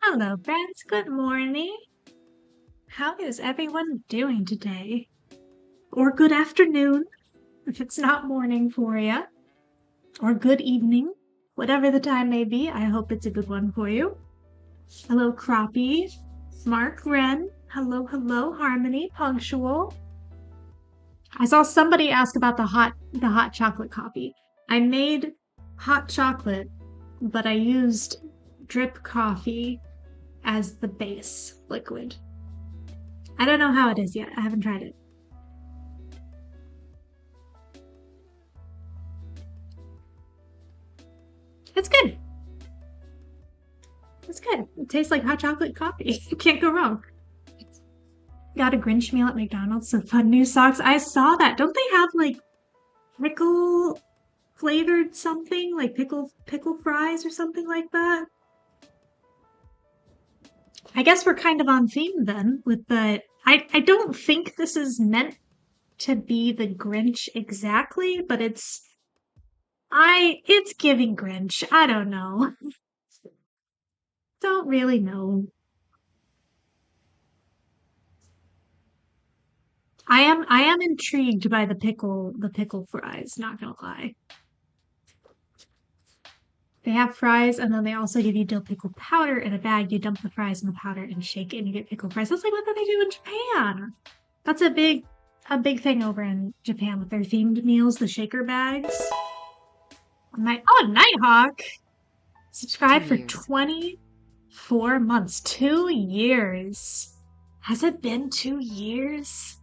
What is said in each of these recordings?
Hello, friends. Good morning. How is everyone doing today? Or good afternoon, if it's not morning for you. Or good evening, whatever the time may be. I hope it's a good one for you. Hello, Crappie. Mark Wren. Hello, hello, Harmony. Punctual. I saw somebody ask about the hot chocolate coffee. I made hot chocolate, but I used drip coffee as the base liquid. I don't know how it is yet. I haven't tried it. It's good. It's good. It tastes like hot chocolate coffee. You can't go wrong. Got a Grinch meal at McDonald's. So fun. New socks. I saw that. Don't they have like pickle flavored something? Like pickle fries or something like that? I guess we're kind of on theme then with the I don't think this is meant to be the Grinch exactly, but it's giving Grinch. I don't know. Don't really know. I am intrigued by the pickle fries, not gonna lie. They have fries and then they also give you dill pickle powder in a bag. You dump the fries in the powder and shake it and you get pickle fries. That's like what they do in Japan. That's a big thing over in Japan with their themed meals, the shaker bags. Nighthawk! Subscribe for 24 months. 2 years. Has it been 2 years?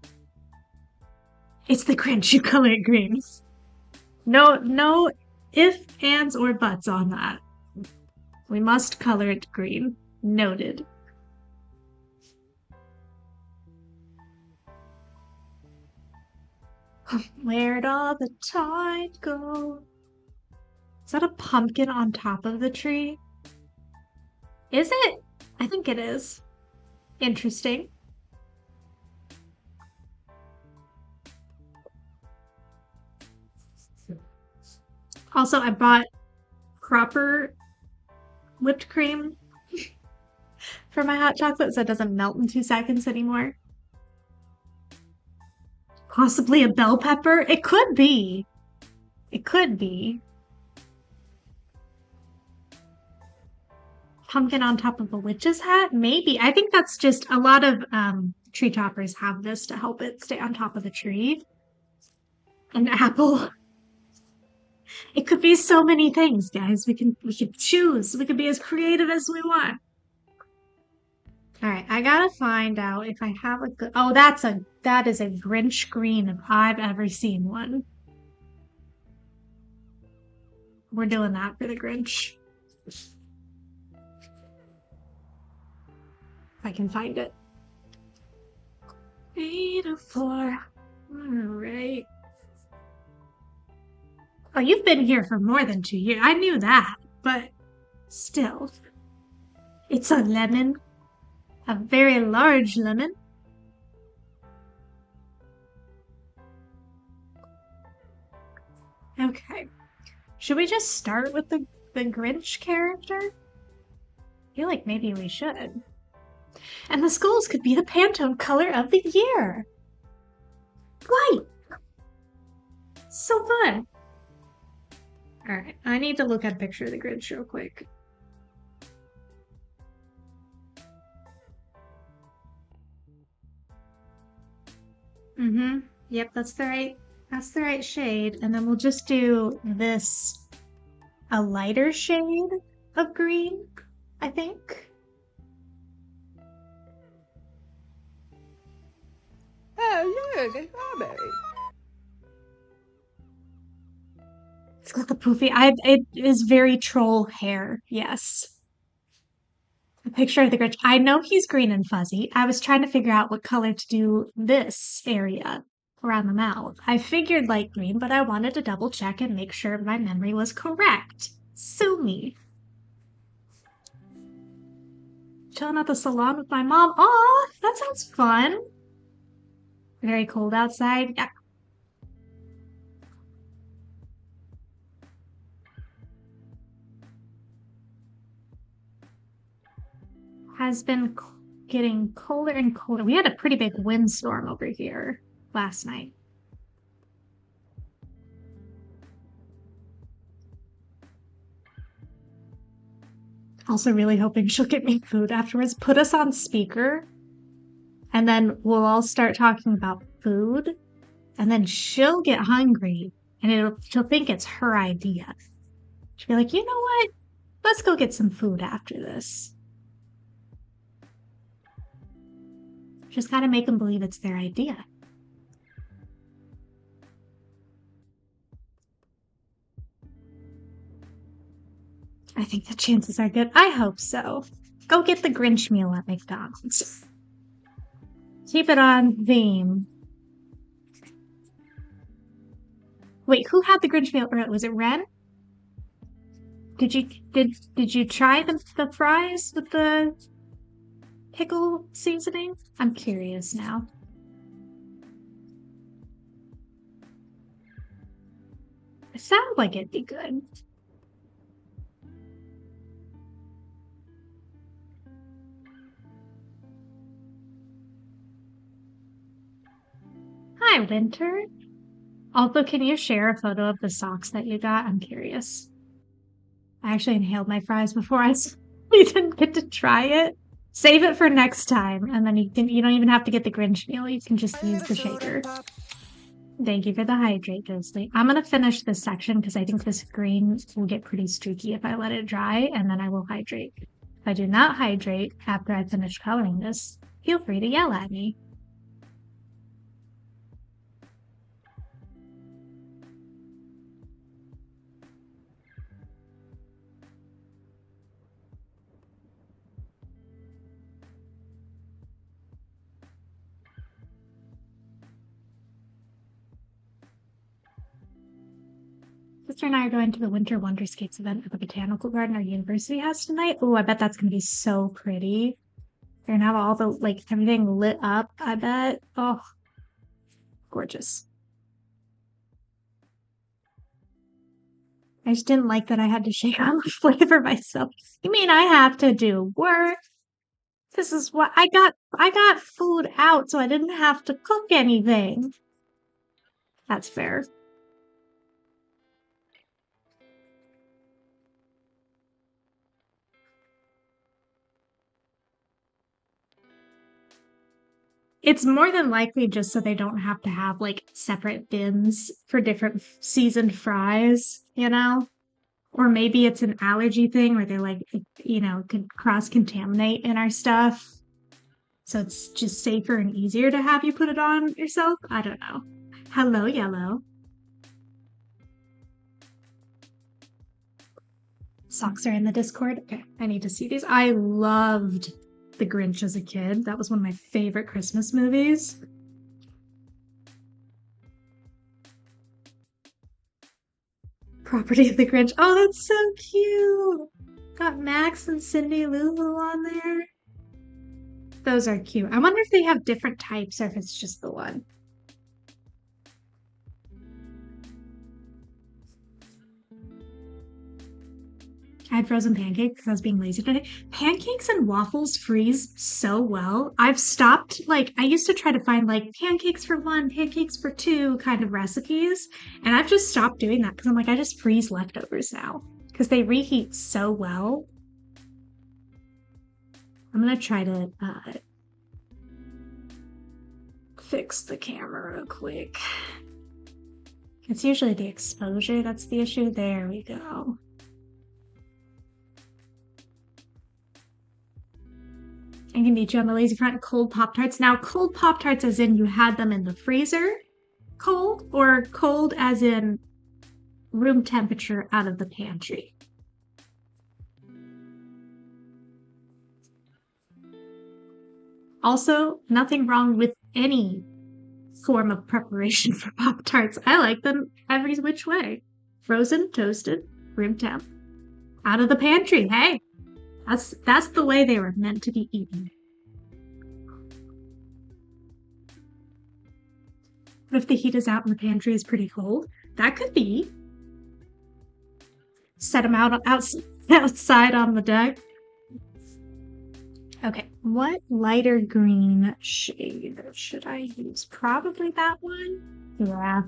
It's the Grinch. You color it green. No if, ands, or buts on that. We must color it green. Noted. Where'd all the tide go? Is that a pumpkin on top of the tree? Is it? I think it is. Interesting. Also, I bought Cropper whipped cream for my hot chocolate so it doesn't melt in 2 seconds anymore. Possibly a bell pepper? It could be. It could be. Pumpkin on top of a witch's hat? Maybe. I think that's just a lot of tree toppers have this to help it stay on top of the tree. An apple. It could be so many things, guys. We can choose. We can be as creative as we want. All right, I gotta find out if I have a good. Oh, that is a Grinch green if I've ever seen one. We're doing that for the Grinch. If I can find it. 804. All right. Oh, you've been here for more than 2 years. I knew that, but still. It's a lemon. A very large lemon. Okay. Should we just start with the Grinch character? I feel like maybe we should. And the skulls could be the Pantone color of the year. Right. So fun. All right, I need to look at a picture of the Grinch real quick. Yep, that's the right shade. And then we'll just do this a lighter shade of green, I think. Oh, look, a strawberry. It's got the poofy. It is very troll hair. Yes. A picture of the Grinch. I know he's green and fuzzy. I was trying to figure out what color to do this area around the mouth. I figured light green, but I wanted to double check and make sure my memory was correct. Sue me. Chilling at the salon with my mom. Aw, that sounds fun. Very cold outside. Yeah. has been getting colder and colder. We had a pretty big windstorm over here last night. Also really hoping she'll get me food afterwards. Put us on speaker, and then we'll all start talking about food, and then she'll get hungry, and she'll think it's her idea. She'll be like, you know what? Let's go get some food after this. Just gotta make them believe it's their idea. I think the chances are good. I hope so. Go get the Grinch meal at McDonald's. Keep it on theme. Wait, who had the Grinch meal? Or was it Ren? Did you try the fries with the pickle seasoning? I'm curious now. It sounds like it'd be good. Hi, Winter. Also, can you share a photo of the socks that you got? I'm curious. I actually inhaled my fries before you didn't get to try it. Save it for next time, and then you don't even have to get the Grinch meal. You can just use the shaker. Thank you for the hydrate, Ghostly. I'm gonna finish this section because I think this green will get pretty streaky if I let it dry, and then I will hydrate. If I do not hydrate after I finish coloring this, feel free to yell at me. Sister and I are going to the Winter Wonderscapes event at the Botanical Garden our university has tonight. Oh, I bet that's going to be so pretty. They're going to have all the, everything lit up, I bet. Oh, gorgeous. I just didn't like that I had to shake on the flavor myself. You mean I have to do work? This is what I got food out, so I didn't have to cook anything. That's fair. It's more than likely just so they don't have to have separate bins for different seasoned fries, Or maybe it's an allergy thing where they're could cross-contaminate in our stuff. So it's just safer and easier to have you put it on yourself. I don't know. Hello, Yellow. Socks are in the Discord. Okay, I need to see these. I loved The Grinch as a kid. That was one of my favorite Christmas movies. Property of the Grinch. Oh, that's so cute. Got Max and Cindy Lou on there. Those are cute. I wonder if they have different types or if it's just the one. I had frozen pancakes because I was being lazy today. Pancakes and waffles freeze so well. I've stopped, I used to try to find pancakes for 1, pancakes for 2 kind of recipes. And I've just stopped doing that because I'm I just freeze leftovers now because they reheat so well. I'm going to try to fix the camera real quick. It's usually the exposure that's the issue. There we go. I can meet you on the lazy front. Cold Pop-Tarts. Now, cold Pop-Tarts as in you had them in the freezer cold, or cold as in room temperature out of the pantry? Also, nothing wrong with any form of preparation for Pop-Tarts. I like them every which way. Frozen, toasted, room temp, out of the pantry. Hey! That's the way they were meant to be eaten. What if the heat is out and the pantry is pretty cold? That could be. Set them outside on the deck. Okay, what lighter green shade should I use? Probably that one. Yeah.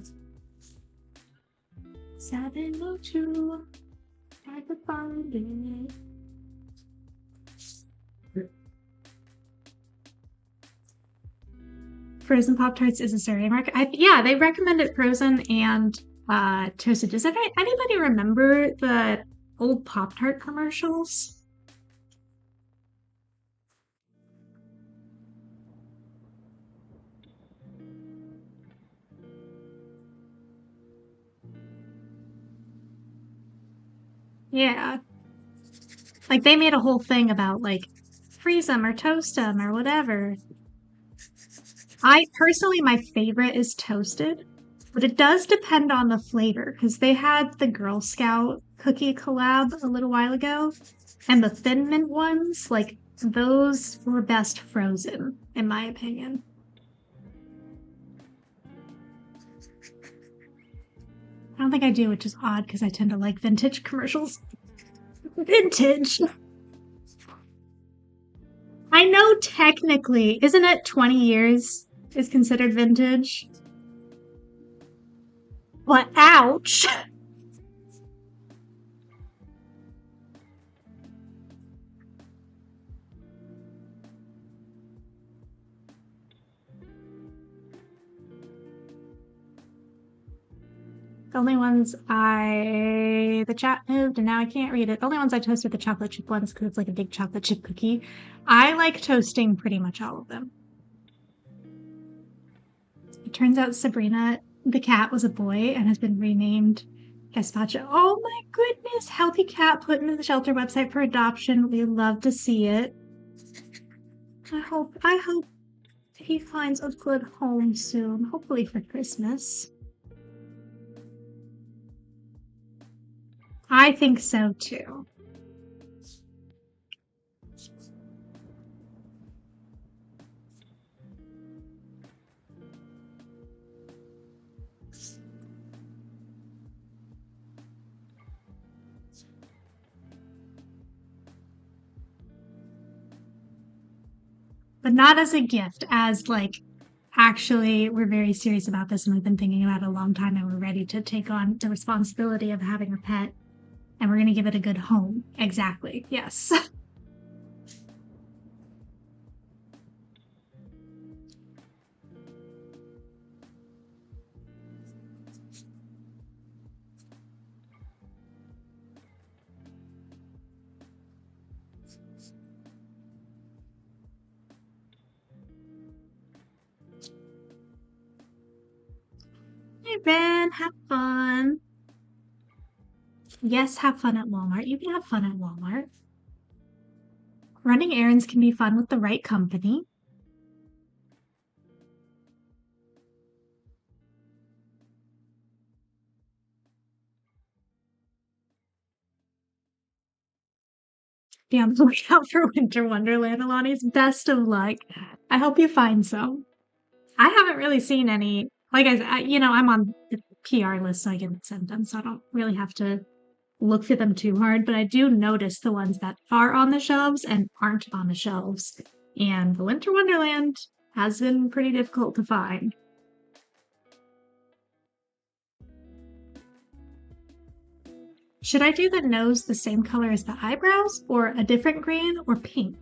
702. I could find it. Frozen Pop-Tarts is a cereal market. Yeah, they recommend it frozen and toasted. Does anybody remember the old Pop-Tart commercials? Yeah. Like they made a whole thing about like freeze them or toast them or whatever. I personally, my favorite is toasted, but it does depend on the flavor because they had the Girl Scout cookie collab a little while ago, and the Thin Mint ones, like those were best frozen, in my opinion. I don't think I do, which is odd because I tend to like vintage commercials. Vintage! I know technically, isn't it 20 years is considered vintage? But ouch! The only ones the chat moved and now I can't read it. The only ones I toast are the chocolate chip ones because it's like a big chocolate chip cookie. I like toasting pretty much all of them. It turns out Sabrina the cat was a boy and has been renamed Gazpacho. Oh my goodness! Healthy Cat put into the shelter website for adoption. We love to see it. I hope he finds a good home soon. Hopefully for Christmas. I think so too. But not as a gift, as like actually we're very serious about this and we've been thinking about it a long time and we're ready to take on the responsibility of having a pet and we're going to give it a good home. Exactly. Yes. Hey, Ben, have fun. Yes, have fun at Walmart. You can have fun at Walmart. Running errands can be fun with the right company. Be on the lookout for Winter Wonderland, Alani's. Best of luck. I hope you find some. I haven't really seen any. Like I'm on the PR list, so I get sent them, so I don't really have to look for them too hard. But I do notice the ones that are on the shelves and aren't on the shelves. And the Winter Wonderland has been pretty difficult to find. Should I do the nose the same color as the eyebrows, or a different green, or pink?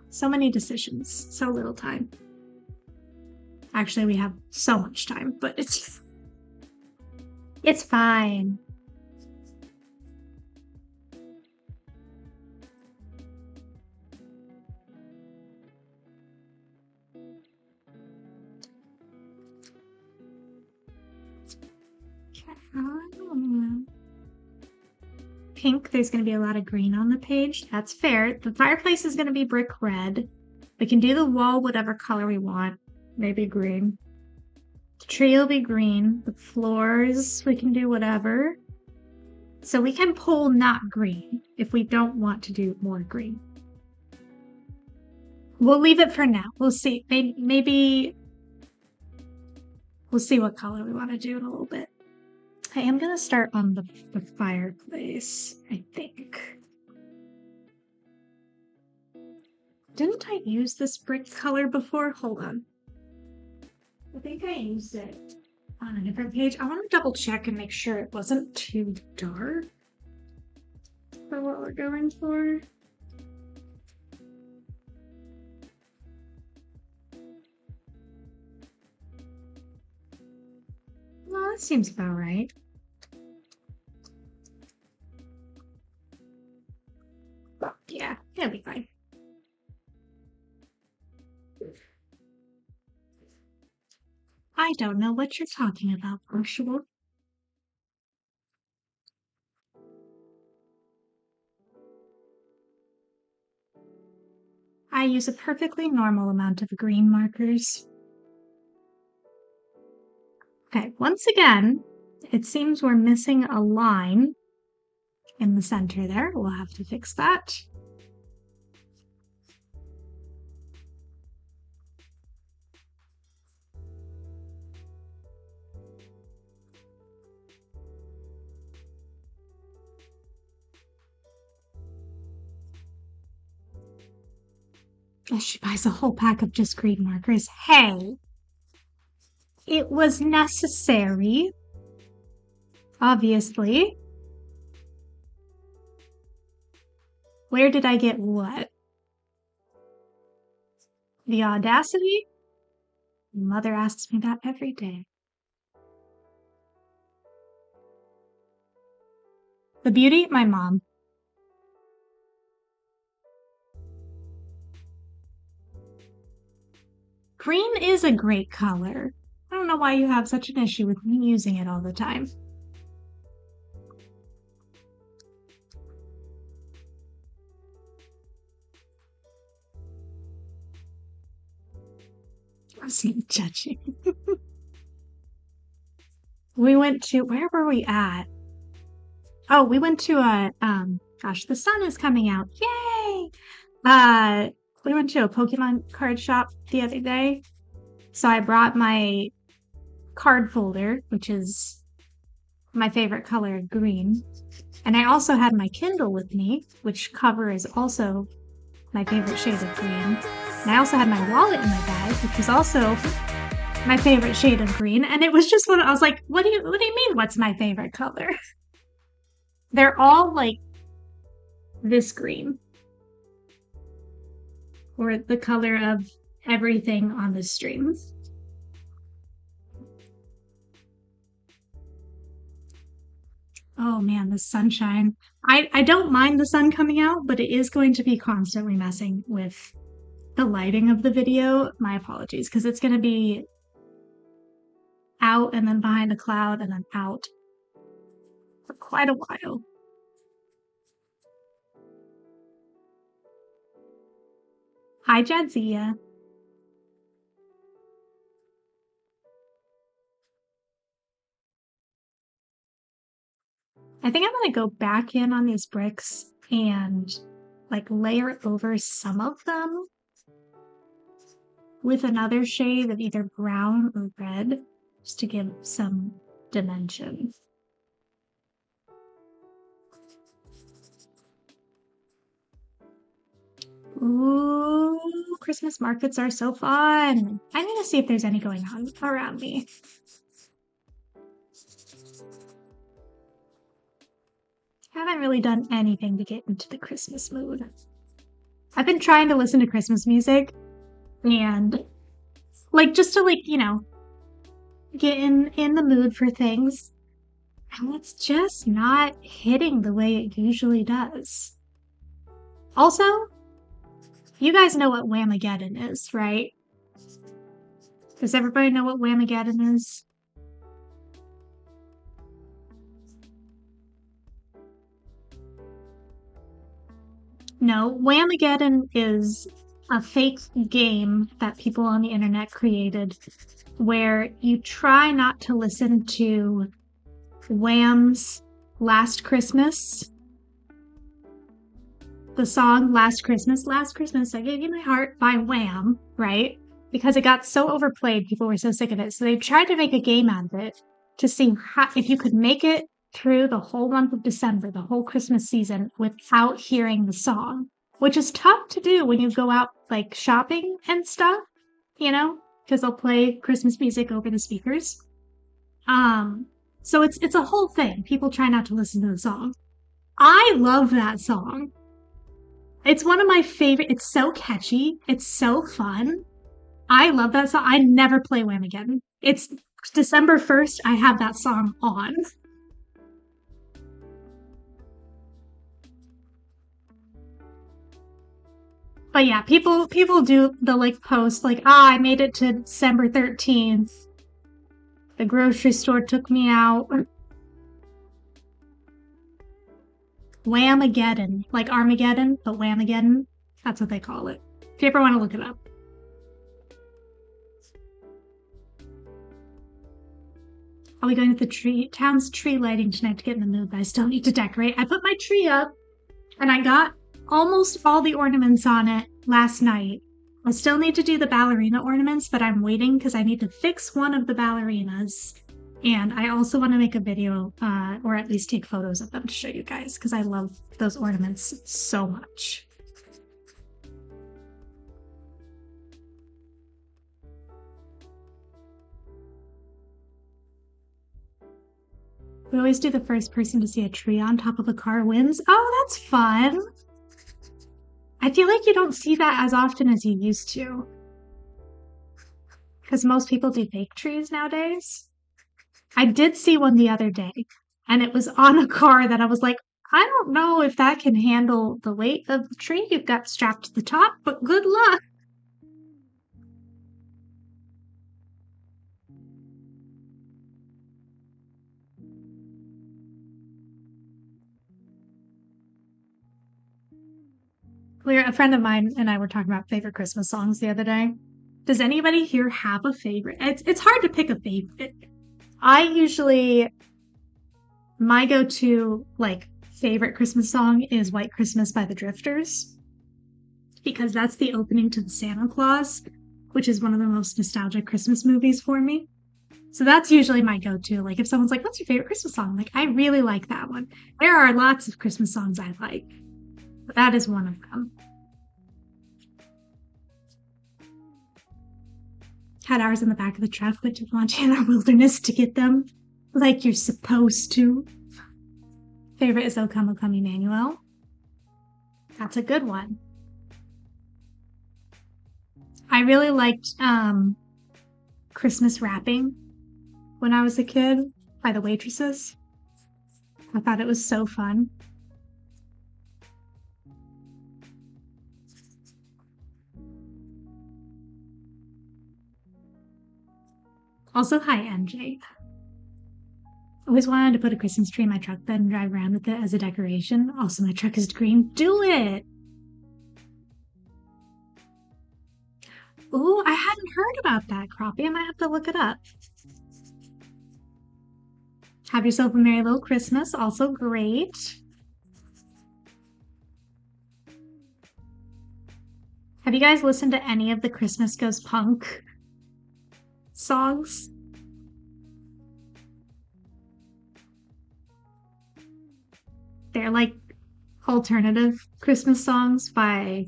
So many decisions, so little time. Actually, we have so much time, but it's fine. Pink, there's going to be a lot of green on the page. That's fair. The fireplace is going to be brick red. We can do the wall whatever color we want. Maybe green. The tree will be green. The floors, we can do whatever. So we can pull not green if we don't want to do more green. We'll leave it for now. We'll see. Maybe we'll see what color we want to do in a little bit. I am going to start on the fireplace, I think. Didn't I use this brick color before? Hold on. I think I used it on a different page. I want to double check and make sure it wasn't too dark for what we're going for. Well, that seems about right. Yeah, it'll be fine. I don't know what you're talking about, Punctual. I use a perfectly normal amount of green markers. Okay, once again, it seems we're missing a line in the center there. We'll have to fix that. She buys a whole pack of just green markers. Hey, it was necessary. Obviously. Where did I get what? The audacity? Mother asks me that every day. The beauty? My mom. Green is a great color. I don't know why you have such an issue with me using it all the time. I was judging. We went to, where were we at? Oh, we went to gosh, the sun is coming out. Yay! We went to a Pokemon card shop the other day. So I brought my card folder, which is my favorite color, green. And I also had my Kindle with me, which cover is also my favorite shade of green. And I also had my wallet in my bag, which was also my favorite shade of green. And it was just when I was like, what do you mean what's my favorite color? They're all like this green. Or the color of everything on the stream. Oh man, the sunshine. I don't mind the sun coming out, but it is going to be constantly messing with the lighting of the video. My apologies, because it's going to be out and then behind a cloud and then out for quite a while. Hi, Jadzia. I think I'm going to go back in on these bricks and like layer over some of them with another shade of either brown or red, just to give some dimension. Ooh, Christmas markets are so fun. I need to see if there's any going on around me. I haven't really done anything to get into the Christmas mood. I've been trying to listen to Christmas music and like just to like, you know, get in the mood for things. And it's just not hitting the way it usually does. Also, you guys know what Whamageddon is, right? Does everybody know what Whamageddon is? No, Whamageddon is a fake game that people on the internet created where you try not to listen to Wham's Last Christmas. The song Last Christmas, I Gave You My Heart by Wham, right? Because it got so overplayed, people were so sick of it. So they tried to make a game out of it to see how, if you could make it through the whole month of December, the whole Christmas season, without hearing the song which is tough to do when you go out like shopping and stuff, you know, because they'll play Christmas music over the speakers. So it's a whole thing. People try not to listen to the song. I love that song. It's one of my favorite. It's so catchy. It's so fun. I love that song. I never play Whamageddon. It's December 1st. I have that song on. But yeah, people do the like post like, I made it to December 13th. The grocery store took me out. Whamageddon. Like Armageddon, but Whamageddon. That's what they call it. If you ever want to look it up. I'll be going to the town's tree lighting tonight to get in the mood, but I still need to decorate. I put my tree up and I got almost all the ornaments on it last night. I still need to do the ballerina ornaments, but I'm waiting because I need to fix one of the ballerinas. And I also want to make a video, or at least take photos of them to show you guys, because I love those ornaments so much. We always do the first person to see a tree on top of a car wins. Oh, that's fun. I feel like you don't see that as often as you used to. Because most people do fake trees nowadays. I did see one the other day, and it was on a car that I was like, I don't know if that can handle the weight of the tree you've got strapped to the top, but good luck. A friend of mine and I were talking about favorite Christmas songs the other day. Does anybody here have a favorite? It's hard to pick a favorite. My go-to like favorite Christmas song is White Christmas by the Drifters, because that's the opening to the Santa Claus, which is one of the most nostalgic Christmas movies for me. So that's usually my go-to. Like if someone's like, what's your favorite Christmas song? I'm like, I really like that one. There are lots of Christmas songs I like, but that is one of them. Had ours in the back of the truck, went to the Montana wilderness to get them, like you're supposed to. Favorite is O Come, O Come, Emmanuel. That's a good one. I really liked Christmas Wrapping when I was a kid by the Waitresses. I thought it was so fun. Also, hi, MJ. Always wanted to put a Christmas tree in my truck bed and drive around with it as a decoration. Also, my truck is green. Do it! Ooh, I hadn't heard about that, Crappie. I might have to look it up. Have yourself a merry little Christmas. Also great. Have you guys listened to any of the Christmas Goes Punk songs? They're like alternative Christmas songs by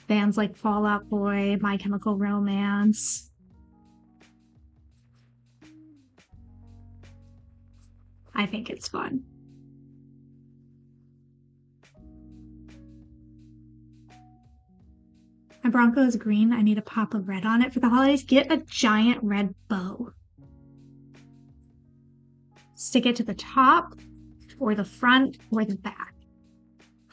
bands like Fall Out Boy, My Chemical Romance. I think it's fun. My Bronco is green. I need a pop of red on it for the holidays. Get a giant red bow. Stick it to the top or the front or the back.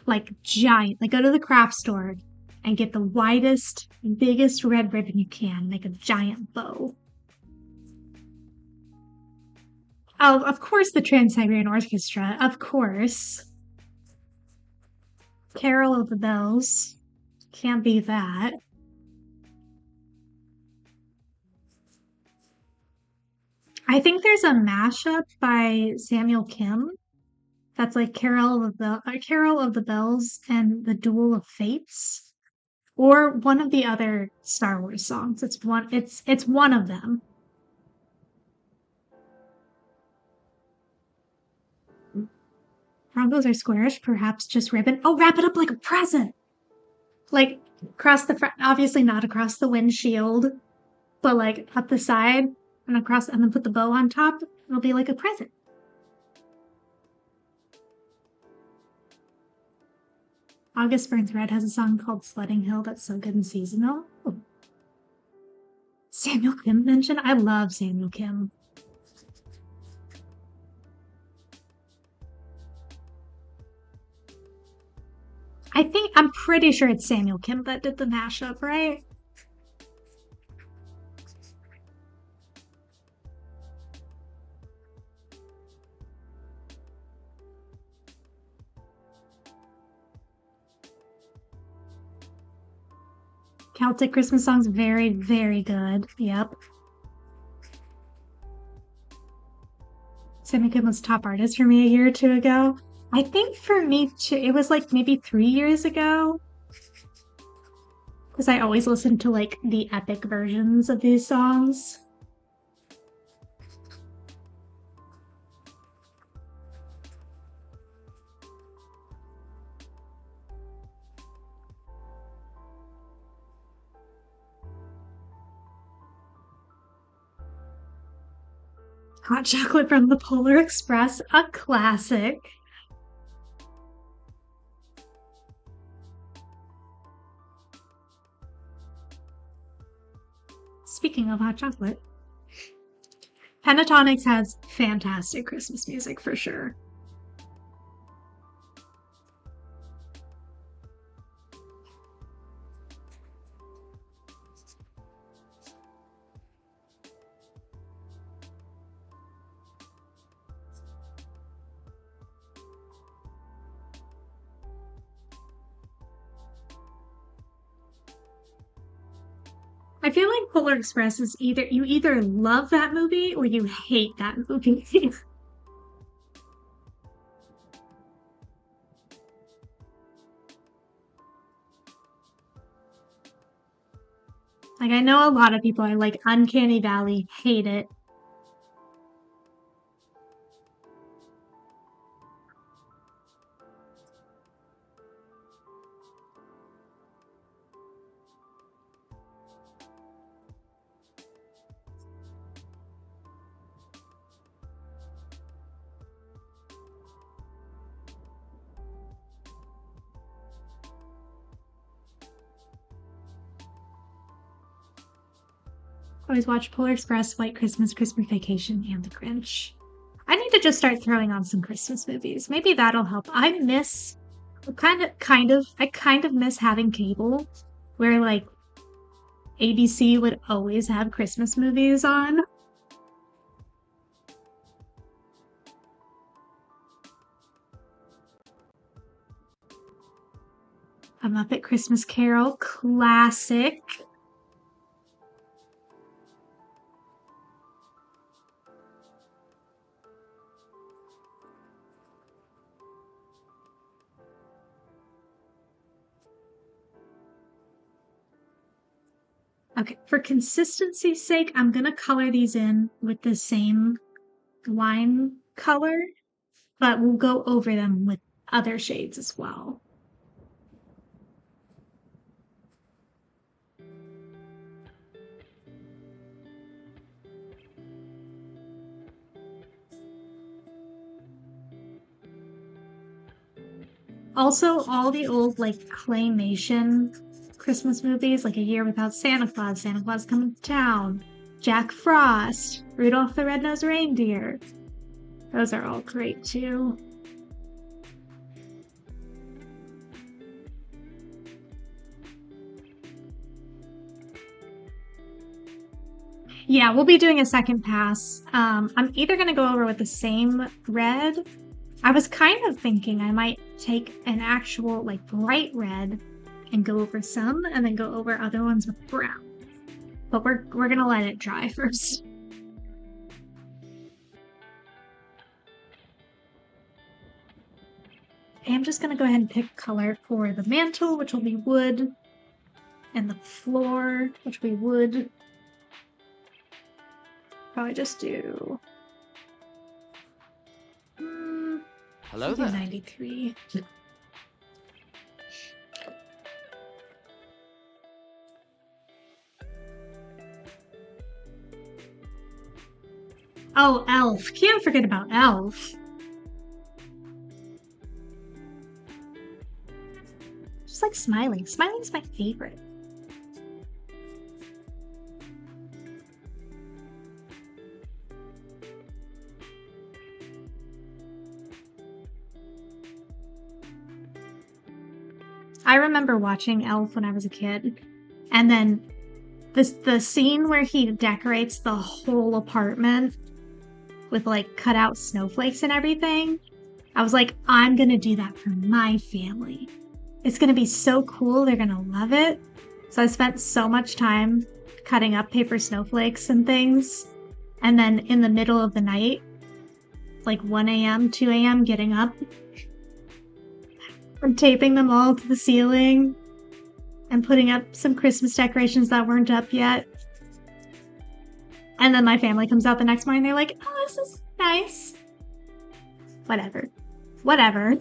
Like giant. Like go to the craft store and get the widest, biggest red ribbon you can. Make a giant bow. Oh, of course, the Trans-Siberian Orchestra. Of course. Carol of the Bells. Can't be that. I think there's a mashup by Samuel Kim that's like Carol of the Bells and the Duel of Fates, or one of the other Star Wars songs. It's one of them. Broncos are squarish, perhaps just ribbon. Oh, wrap it up like a present. Like across the front, obviously not across the windshield, but like up the side and across, and then put the bow on top. It'll be like a present. August Burns Red has a song called Sledding Hill that's so good and seasonal. Oh. Samuel Kim mentioned. I love Samuel Kim. I'm pretty sure it's Samuel Kim that did the mashup, right? Celtic Christmas songs, very, very good. Yep. Samuel Kim was top artist for me a year or two ago. I think for me too, it was like maybe 3 years ago. Because I always listen to like the epic versions of these songs. Hot Chocolate from the Polar Express, a classic. Speaking of hot chocolate, Pentatonix has fantastic Christmas music for sure. I feel like Polar Express is you either love that movie or you hate that movie. Like I know a lot of people are like Uncanny Valley, hate it. Always watch Polar Express, White Christmas, Christmas Vacation, and The Grinch. I need to just start throwing on some Christmas movies. Maybe that'll help. I kind of miss having cable where like ABC would always have Christmas movies on. A Muppet Christmas Carol, classic. Okay, for consistency's sake, I'm gonna color these in with the same line color, but we'll go over them with other shades as well. Also, all the old like claymation Christmas movies, like A Year Without Santa Claus, Santa Claus Coming to Town, Jack Frost, Rudolph the Red-Nosed Reindeer. Those are all great too. Yeah, we'll be doing a second pass. I'm either going to go over with the same red. I was kind of thinking I might take an actual like bright red and go over some and then go over other ones with brown. But we're going to let it dry first. I'm just going to go ahead and pick color for the mantle, which will be wood, and the floor, which will be wood. Probably just do. Hello there. 93. Oh, Elf. Can't forget about Elf. Just like Smiling. Smiling's my favorite. I remember watching Elf when I was a kid, and then the scene where he decorates the whole apartment with like cut out snowflakes and everything. I was like, I'm gonna do that for my family. It's gonna be so cool. They're gonna love it. So I spent so much time cutting up paper snowflakes and things. And then in the middle of the night, like 1 a.m., 2 a.m., getting up and taping them all to the ceiling and putting up some Christmas decorations that weren't up yet. And then my family comes out the next morning. They're like, oh, this is nice. Whatever. Whatever.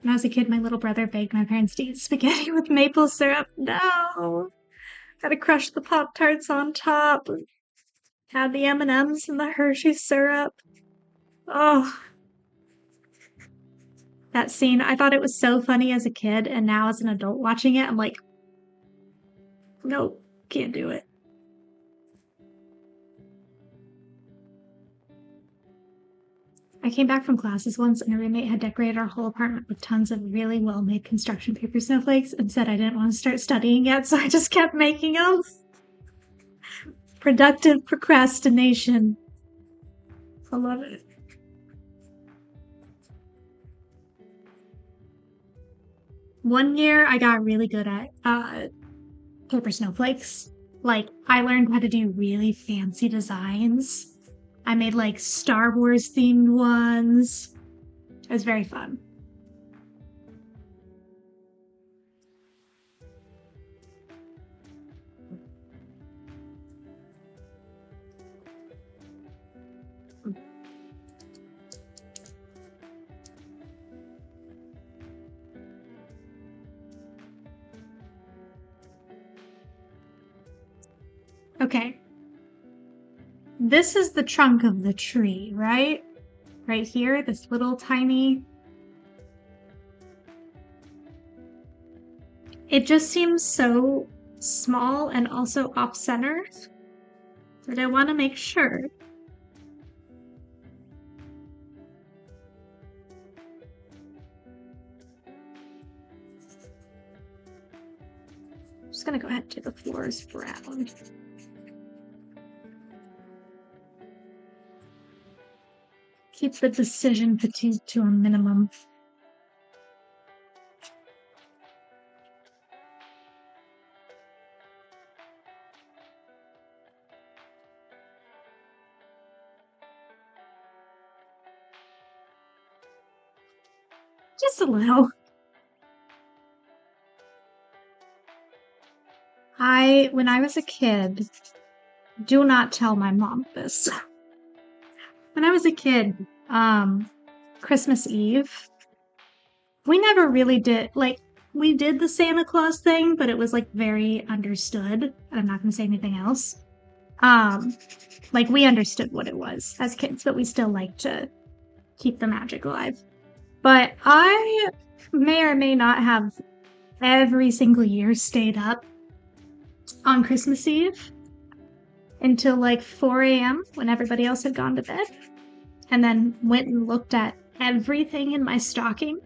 When I was a kid, my little brother begged my parents to eat spaghetti with maple syrup. No! Gotta crush the Pop-Tarts on top. Add the M&Ms and the Hershey syrup. Oh. That scene, I thought it was so funny as a kid, and now as an adult watching it, I'm like, nope, can't do it. I came back from classes once and a roommate had decorated our whole apartment with tons of really well-made construction paper snowflakes and said I didn't want to start studying yet, so I just kept making them. Productive procrastination. I love it. One year I got really good at paper snowflakes. Like, I learned how to do really fancy designs. I made like Star Wars themed ones. It was very fun. Okay. This is the trunk of the tree, right? Right here, this little tiny... It just seems so small and also off-center that I want to make sure. I'm just gonna go ahead and do the floors brown. Keep the decision fatigue to a minimum. Just a little. When I was a kid, do not tell my mom this. When I was a kid, Christmas Eve, we never really did, like, we did the Santa Claus thing, but it was like very understood. I'm not gonna say anything else. Like, we understood what it was as kids, but we still like to keep the magic alive. But I may or may not have every single year stayed up on Christmas Eve until like 4 a.m. when everybody else had gone to bed, and then went and looked at everything in my stocking,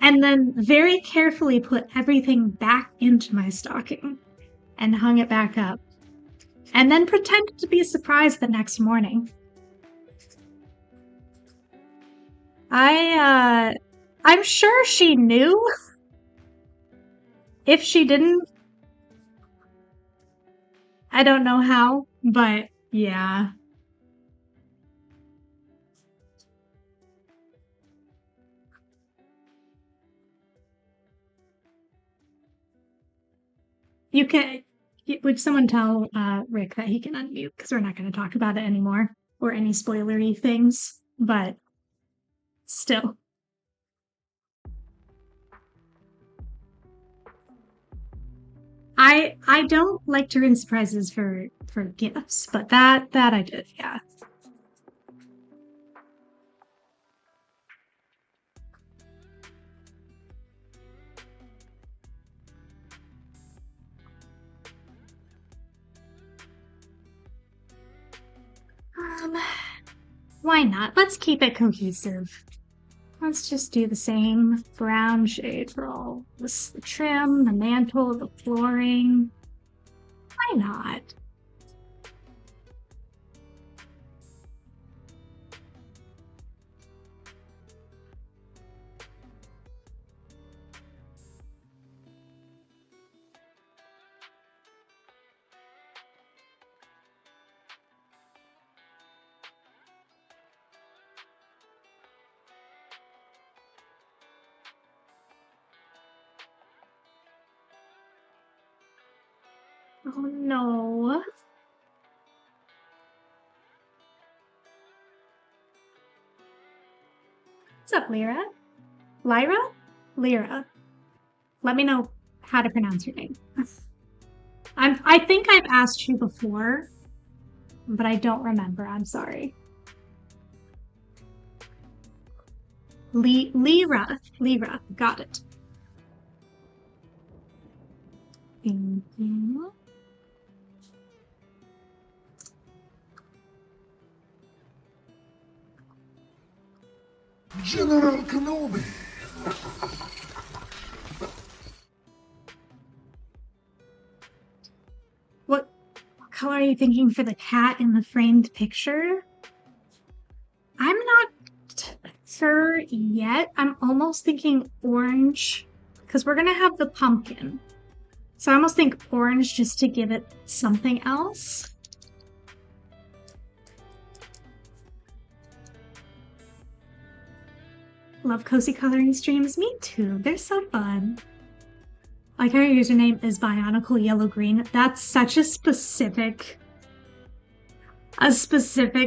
and then very carefully put everything back into my stocking and hung it back up, and then pretended to be surprised the next morning. I'm sure she knew. If she didn't, I don't know how, but yeah. You can Would someone tell Rick that he can unmute because we're not going to talk about it anymore or any spoilery things, but still. I don't like to win surprises for gifts, but that I did, yeah. Why not? Let's keep it cohesive. Let's just do the same brown shade for all this, the trim, the mantle, the flooring. Why not? Oh no. What's up, Lyra? Lyra? Lyra. Let me know how to pronounce your name. I think I've asked you before, but I don't remember. I'm sorry. Lyra. Lyra. Got it. Thank you. General Kenobi! What color are you thinking for the cat in the framed picture? I'm not sure yet. I'm almost thinking orange because we're gonna have the pumpkin. So I almost think orange just to give it something else. Love cozy coloring streams. Me too. They're so fun. Like her username is Bionicle Yellow Green. That's such a specific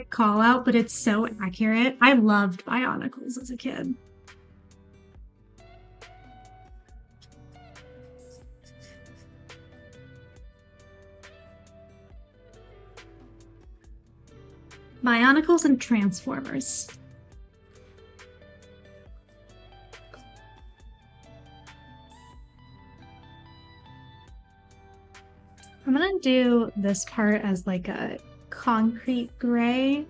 call out, but it's so accurate. I loved Bionicles as a kid. Bionicles and Transformers. I'm gonna do this part as like a concrete gray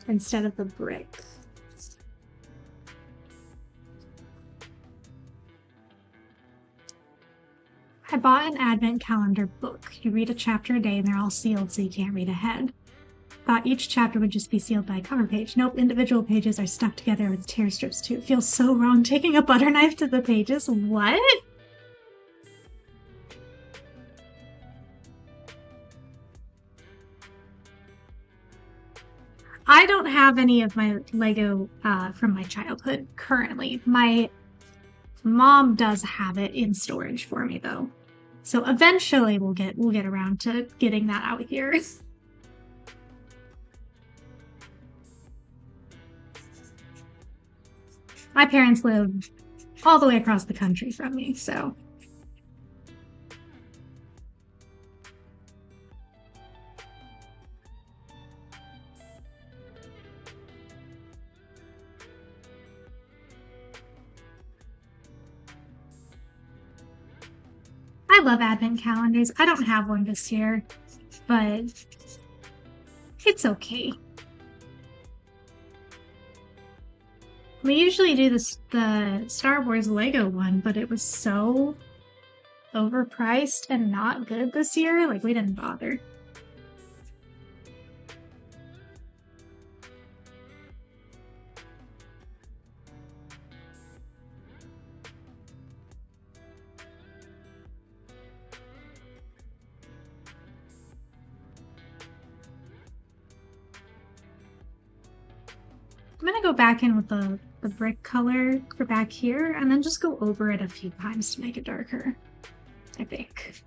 instead of the brick. I bought an advent calendar book. You read a chapter a day and they're all sealed so you can't read ahead. Thought each chapter would just be sealed by a cover page. Nope, individual pages are stuck together with tear strips too. It feels so wrong taking a butter knife to the pages. What? I don't have any of my Lego from my childhood currently. My mom does have it in storage for me though. So eventually we'll get around to getting that out here. My parents live all the way across the country from me, so I love advent calendars. I don't have one this year, but it's okay. We usually do the Star Wars Lego one, but it was so overpriced and not good this year. Like, we didn't bother. I'm gonna go back in with the brick color for back here and then just go over it a few times to make it darker. I think.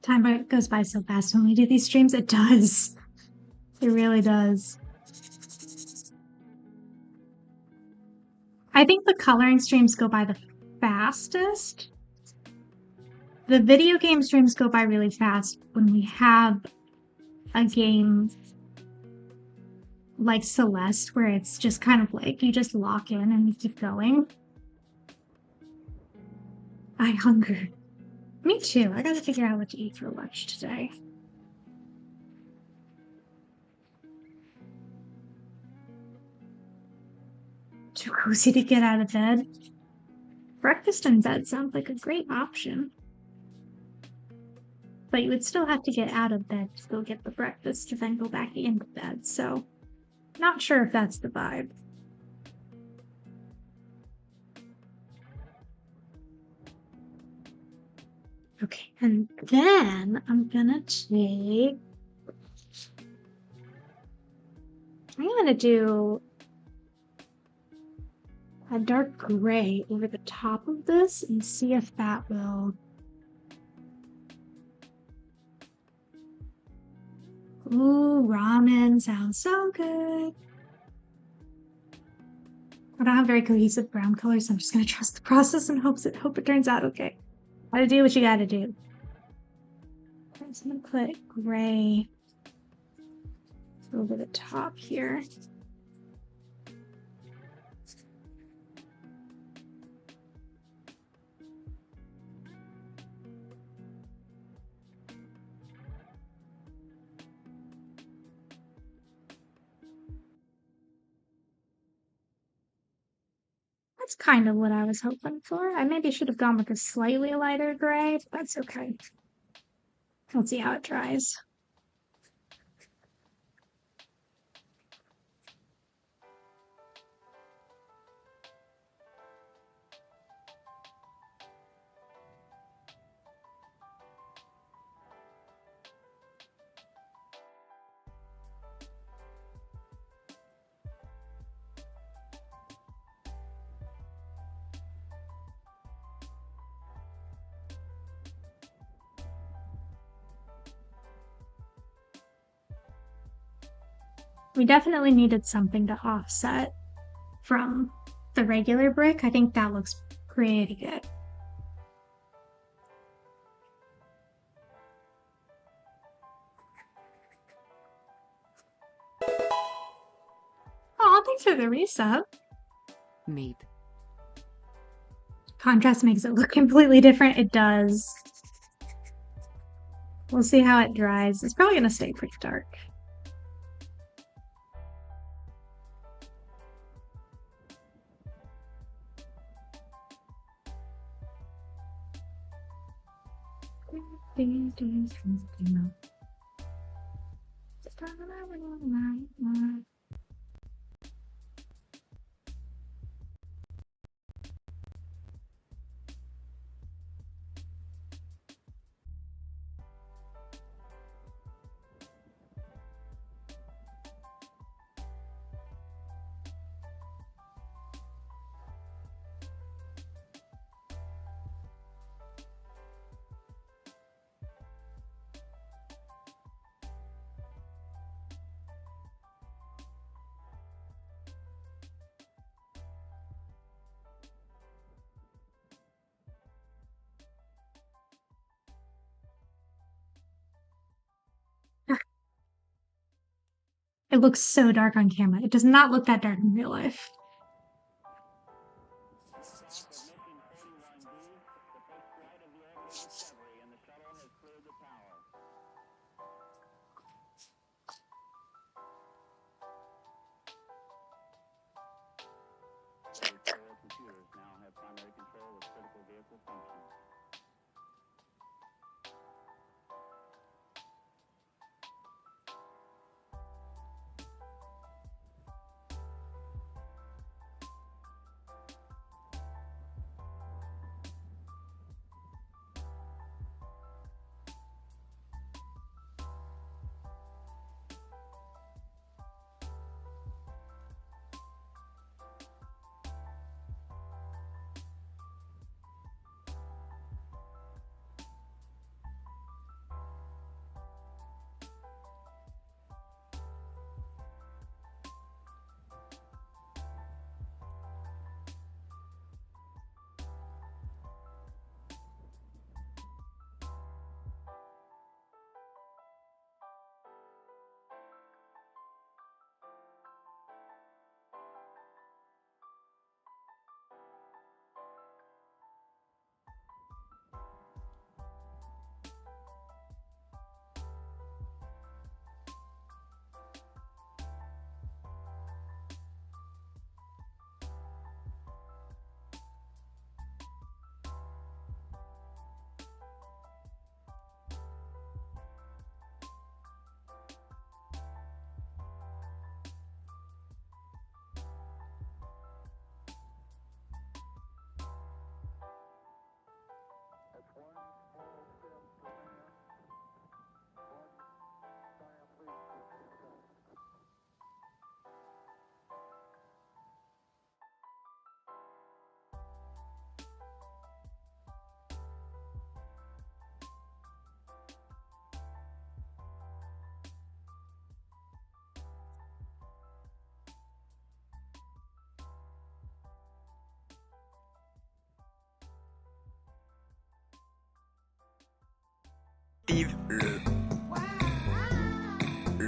Time goes by so fast when we do these streams. It does. It really does. I think the coloring streams go by the fastest. The video game streams go by really fast when we have a game like Celeste, where it's just kind of like you just lock in and you keep going. I hunger. Me too. I gotta figure out what to eat for lunch today. Too cozy to get out of bed. Breakfast in bed sounds like a great option. But you would still have to get out of bed to go get the breakfast to then go back into bed, so not sure if that's the vibe. Okay, and then I'm gonna do a dark gray over the top of this and see if that will... Ooh, ramen sounds so good. I don't have very cohesive brown colors, so I'm just gonna trust the process and hope it turns out okay. Gotta do what you gotta do. I'm just gonna put gray over the top here. That's kind of what I was hoping for. I maybe should have gone with a slightly lighter gray, but that's okay. Let's see how it dries. We definitely needed something to offset from the regular brick. I think that looks pretty good. Oh, thanks for the resub. Meat. Contrast makes it look completely different. It does. We'll see how it dries. It's probably gonna stay pretty dark. It looks so dark on camera. It does not look that dark in real life.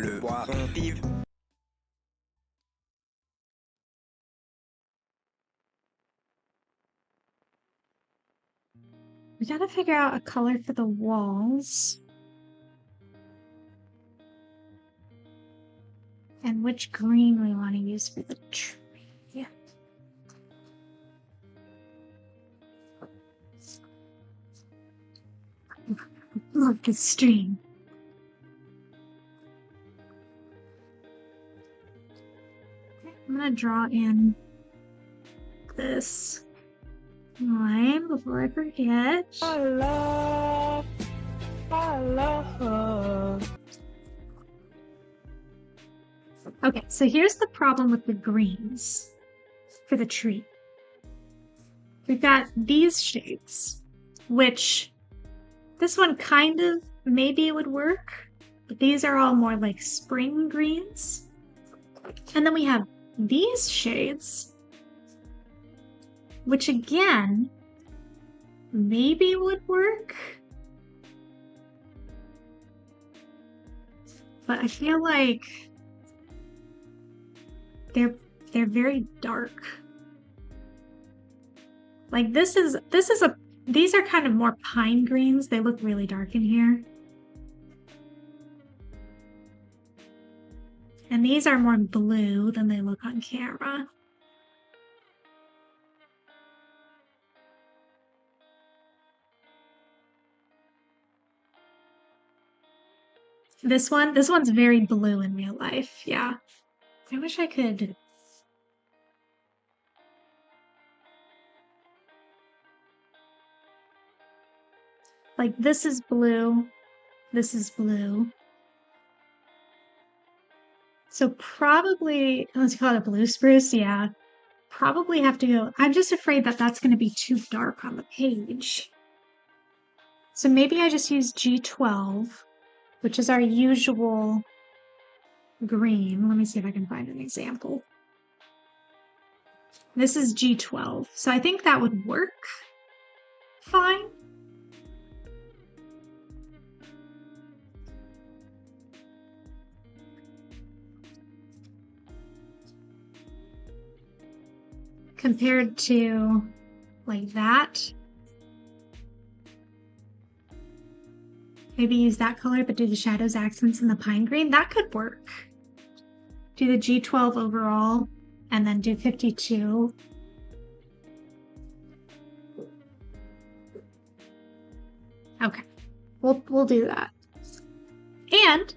Le poiron vive. We gotta figure out a color for the walls. And which green we want to use for the tree. Look, the stream. Okay, I'm gonna draw in this line before I forget. I love. Okay, so here's the problem with the greens for the tree. We've got these shades, which this one kind of maybe would work, but these are all more like spring greens. And then we have these shades, which again, maybe would work. But I feel like they're very dark. Like these are kind of more pine greens. They look really dark in here. And these are more blue than they look on camera. This one's very blue in real life. Yeah. I wish I could. Like this is blue. This is blue. So probably, let's call it a blue spruce. Yeah. Probably have to go. I'm just afraid that that's going to be too dark on the page. So maybe I just use G12, which is our usual green. Let me see if I can find an example. This is G12. So I think that would work fine. Compared to like that. Maybe use that color, but do the shadows, accents, and the pine green. That could work. Do the G12 overall, and then do 52. Okay, we'll do that. And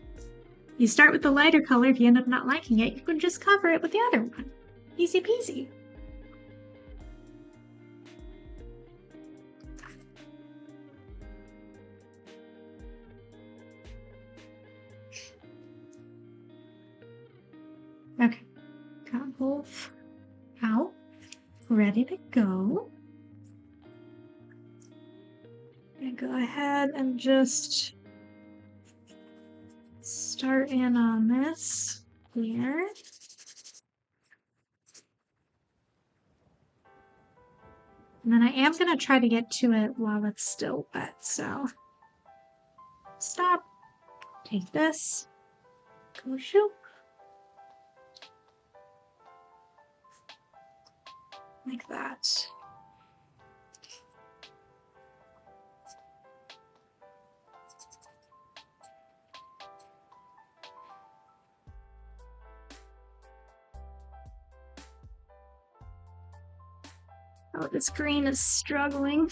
you start with the lighter color. If you end up not liking it, you can just cover it with the other one. Easy peasy. Okay, got both out, ready to go. I'm gonna go ahead and just start in on this here. And then I am gonna try to get to it while it's still wet, so stop, take this, go shoot. Like that. Oh, this green is struggling.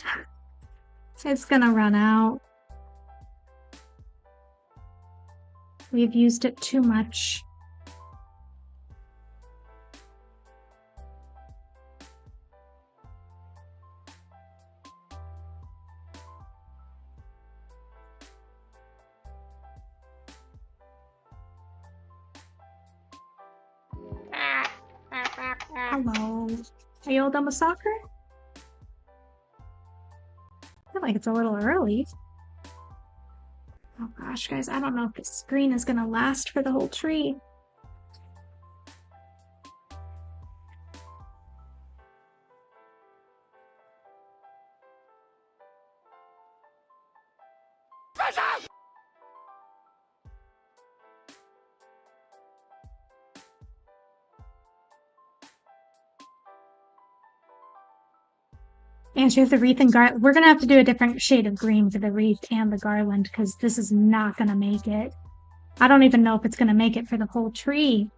It's gonna run out. We've used it too much. Hello. Are you all done with soccer? I feel like it's a little early. Oh gosh, guys, I don't know if this screen is gonna last for the whole tree. And you have the wreath and garland. We're gonna have to do a different shade of green for the wreath and the garland because this is not gonna make it. I don't even know if it's gonna make it for the whole tree.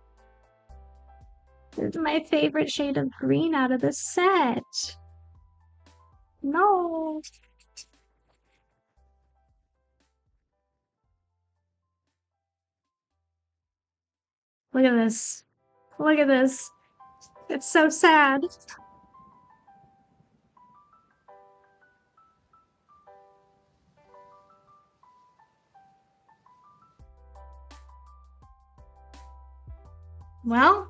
This is my favorite shade of green out of the set. No. Look at this. Look at this. It's so sad. Well,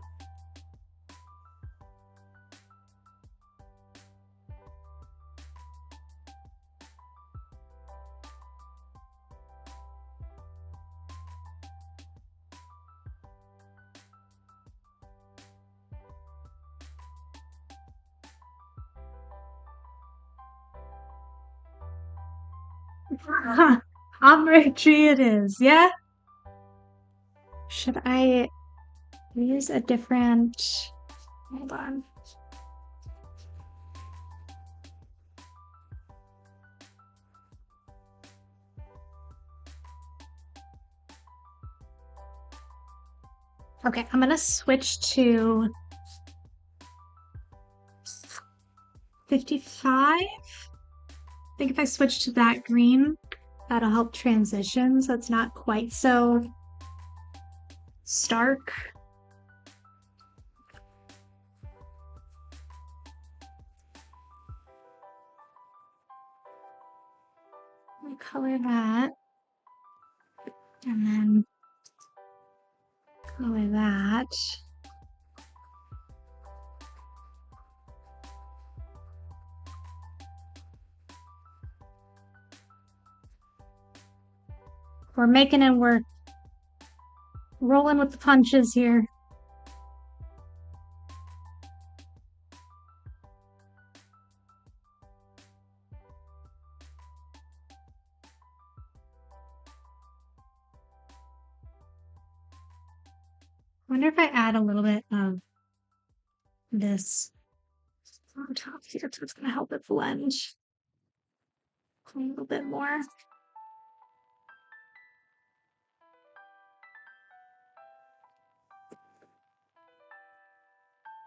ombre tree it is, yeah? Should I use a different... Hold on. Okay, I'm gonna switch to 55. I think if I switch to that green, that'll help transition so it's not quite so stark. I'll color that. And then color that. We're making it work. Rolling with the punches here. I wonder if I add a little bit of this on top here, so it's going to help it blend a little bit more.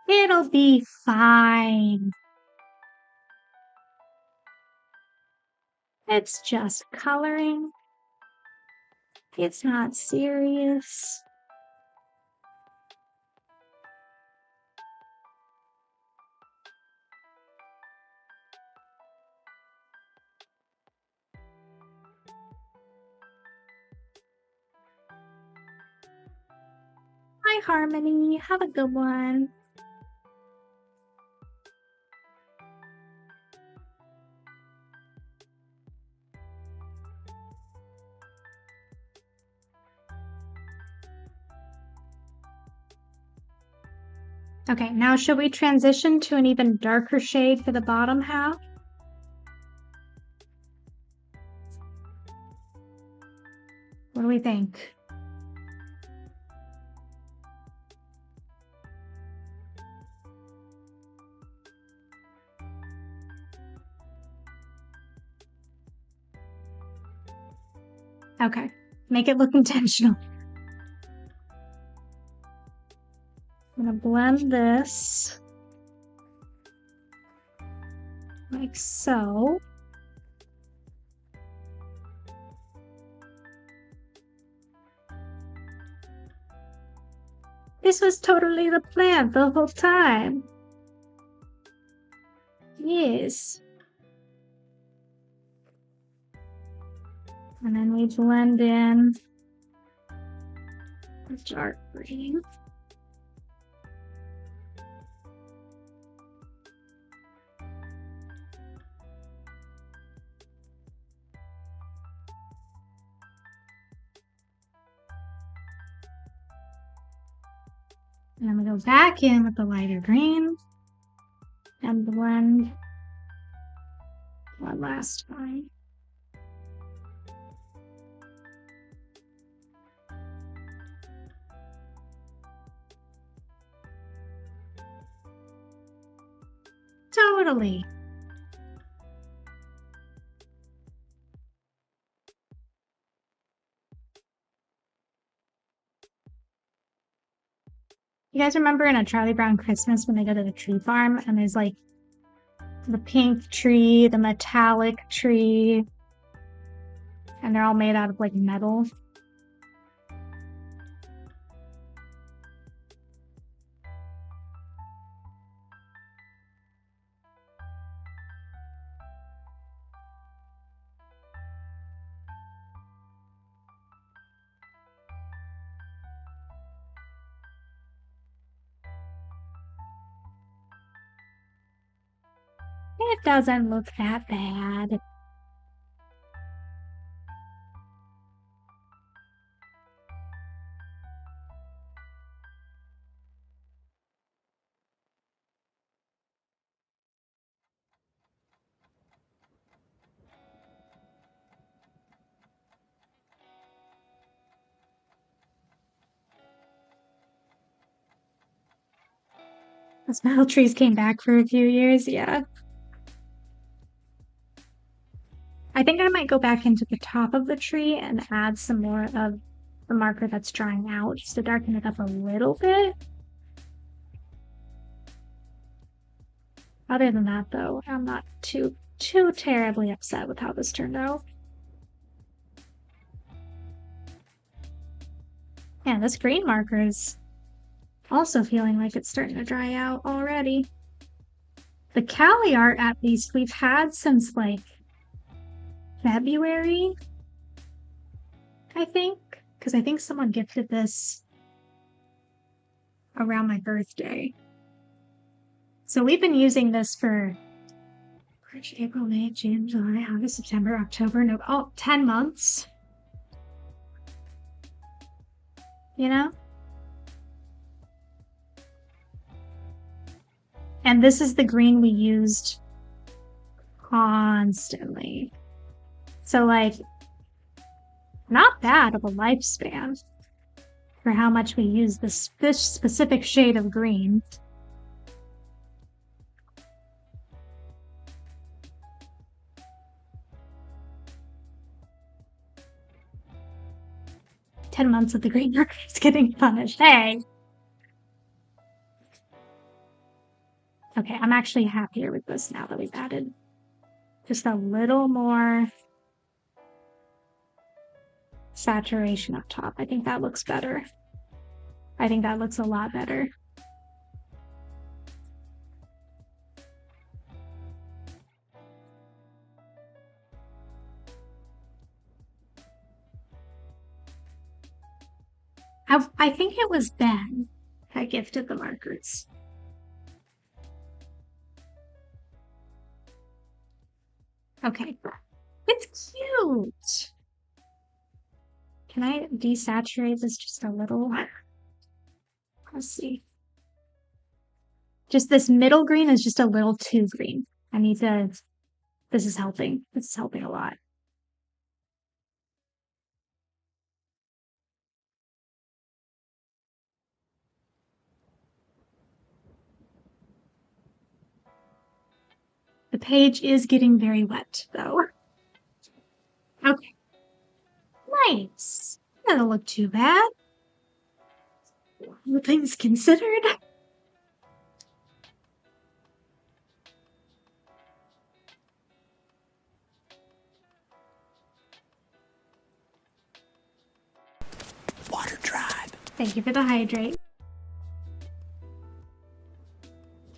It'll be fine. It's just coloring. It's not serious. Hi, Harmony. Have a good one. Okay, now should we transition to an even darker shade for the bottom half? What do we think? Okay, make it look intentional. I'm gonna blend this like so. This was totally the plan the whole time. Yes. And then we blend in the dark green. And then we go back in with the lighter green and blend one last time. Totally. You guys remember in A Charlie Brown Christmas when they go to the tree farm and there's like the pink tree, the metallic tree, and they're all made out of like metal? It doesn't look that bad. Those metal trees came back for a few years, yeah. I think I might go back into the top of the tree and add some more of the marker that's drying out, just to darken it up a little bit. Other than that, though, I'm not too terribly upset with how this turned out. Yeah, this green marker is also feeling like it's starting to dry out already. The Cali art, at least, we've had since like February, I think, because I think someone gifted this around my birthday. So we've been using this for March, April, May, June, July, August, September, October, November, 10 months. You know? And this is the green we used constantly. So, like, not bad of a lifespan for how much we use this specific shade of green. "10 months of the green marker is getting punished." Hey! Okay, I'm actually happier with this now that we've added just a little more saturation up top. I think that looks better. I think that looks a lot better. I think it was Ben that gifted the markers. Okay, it's cute. Can I desaturate this just a little? Let's see. Just this middle green is just a little too green. I need to, this is helping. This is helping a lot. The page is getting very wet, though. Okay. Nice. Doesn't look too bad. All things considered. Water tribe. Thank you for the hydrate.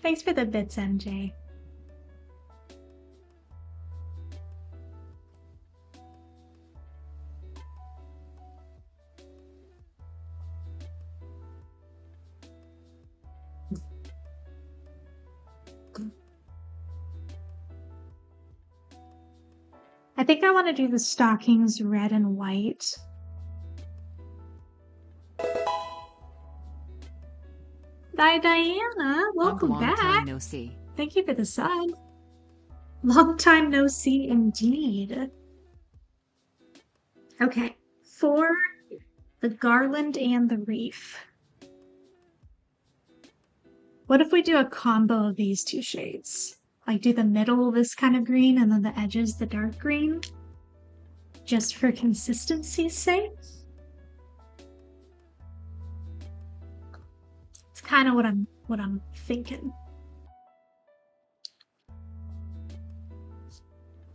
Thanks for the bits, MJ. I think I want to do the stockings red and white. Hi, Diana. Welcome back. Long time no see. Thank you for the sub. Long time no see indeed. Okay, for the garland and the wreath, what if we do a combo of these two shades? Like do the middle this kind of green and then the edges the dark green? Just for consistency's sake? It's kind of what I'm thinking.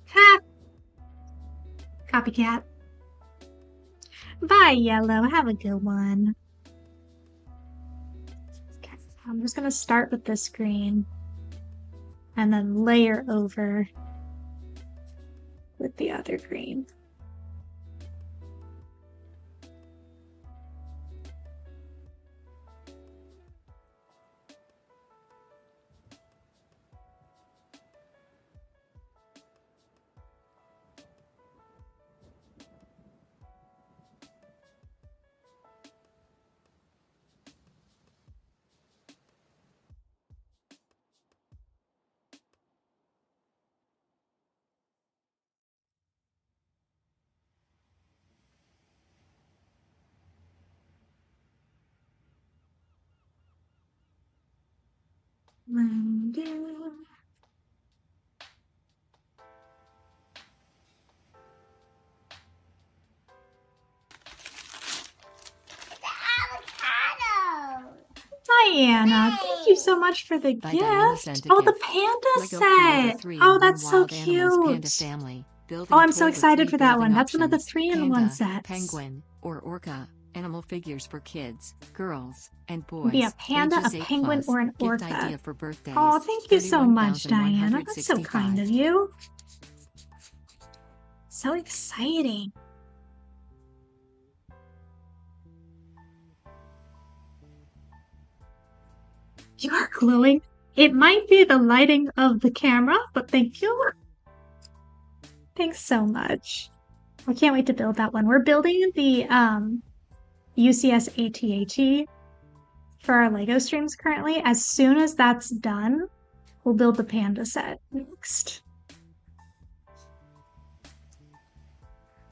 Ha! Copycat. Bye, Yellow. Have a good one. Okay, I'm just gonna start with this green and then layer over with the other green. Diana. Thank you so much for the By Diana gift. sent a Oh, the gift. panda Lego Creator set. 3 Oh, in 1 that's so Wild Animals Panda cute. Family. Building Oh, I'm so toy with excited 3 for that one. building That's one of the options. 3-in-1 Panda, sets. penguin, or orca. Animal figures for kids, girls, and Be a boys. panda, a Ages 8 penguin, plus. or an Gift orca. idea for birthdays. Oh, thank you so much, Diana. That's so 31,165. kind of you. So exciting. You are glowing. It might be the lighting of the camera, but thank you. Thanks so much. I can't wait to build that one. We're building the UCS AT-AT for our LEGO streams currently. As soon as that's done, we'll build the panda set next.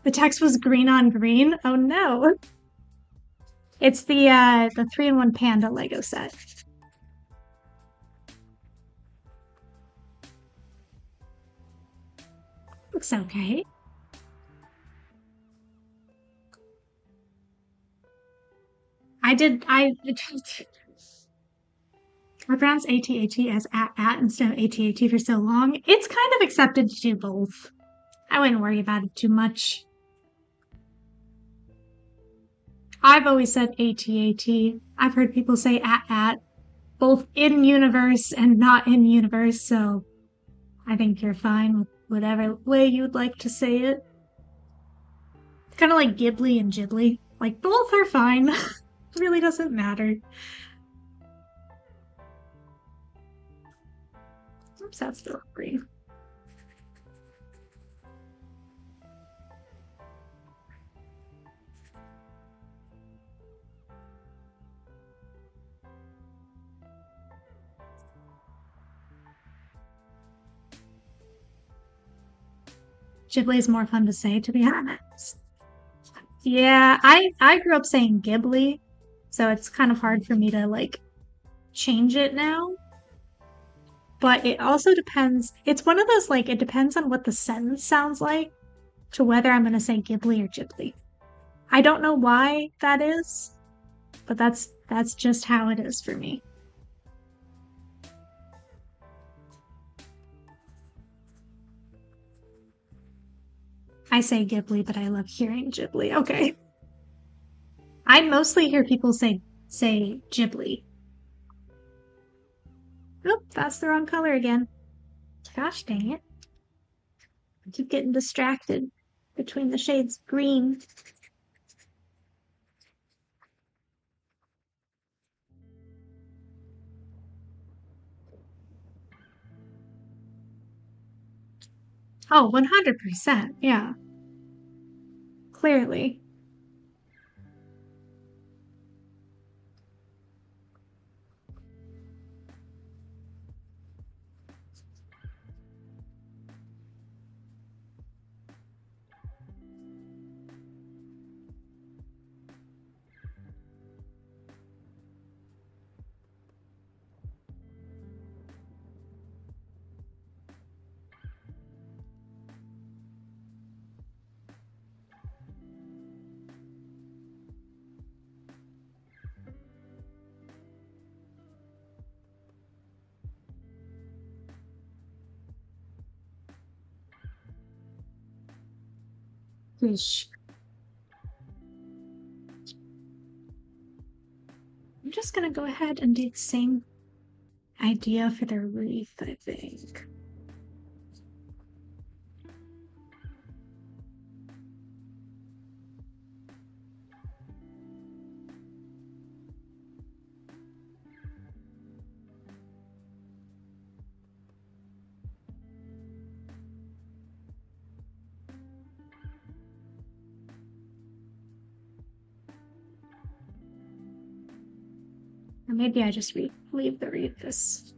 The text was green on green. Oh no. It's the 3-in-1 panda LEGO set. Looks okay. I pronounced AT-AT as at instead of AT-AT for so long. It's kind of accepted to do both. I wouldn't worry about it too much. I've always said AT-AT. I've heard people say at, both in universe and not in universe, so I think you're fine with whatever way you'd like to say it. It's kind of like Ghibli and Ghibli. Like, both are fine. It really doesn't matter. Oops, that's the wrong green. Ghibli is more fun to say, to be honest. Yeah, I grew up saying Ghibli, so it's kind of hard for me to like change it now. But it also depends. It's one of those like it depends on what the sentence sounds like to whether I'm gonna say Ghibli or Ghibli. I don't know why that is, but that's just how it is for me. I say Ghibli, but I love hearing Ghibli. Okay. I mostly hear people say Ghibli. Oop, that's the wrong color again. Gosh dang it. I keep getting distracted between the shades green. Oh, 100%. Yeah. Clearly. Fish. I'm just gonna go ahead and do the same idea for the wreath, I think. Or maybe I just leave the wreath this.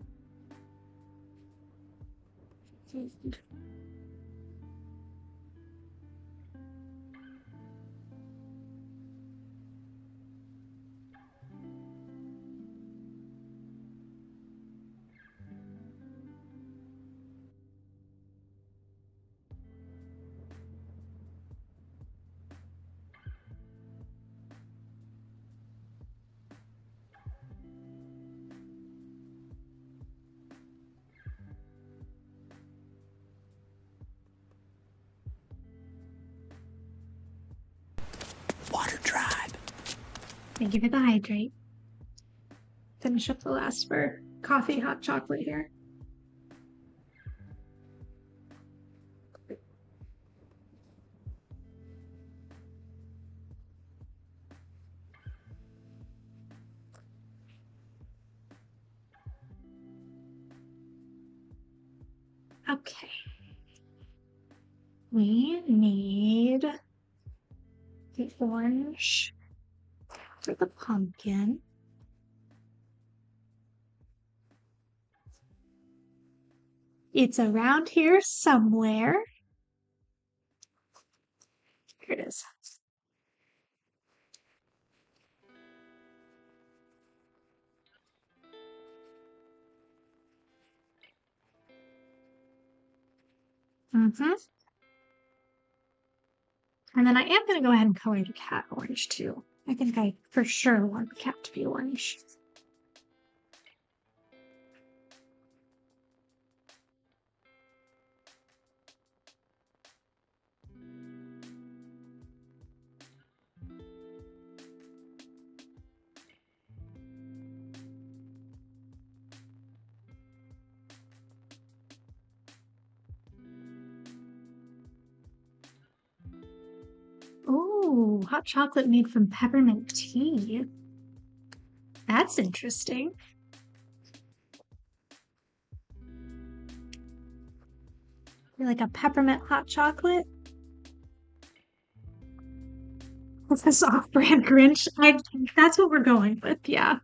Thank you for the hydrate. Finish up the last for coffee, hot chocolate here. Okay. We need the orange for the pumpkin. It's around here somewhere. Here it is. Mm-hmm. And then I am going to go ahead and color the cat orange too. I think I for sure want the cat to be orange. Ooh, hot chocolate made from peppermint tea. That's interesting. Like a peppermint hot chocolate? What's this off-brand Grinch? That's what we're going with, yeah.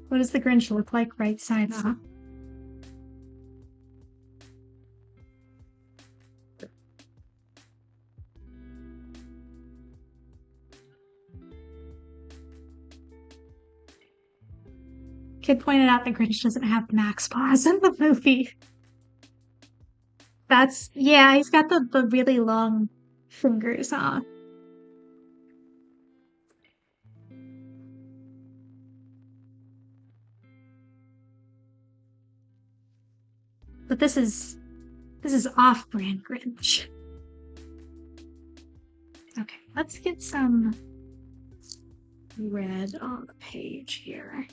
What does the Grinch look like right side up? Kid pointed out the Grinch doesn't have Max paws in the movie. Yeah, he's got the really long fingers, huh? But this is off-brand Grinch. Okay, let's get some red on the page here.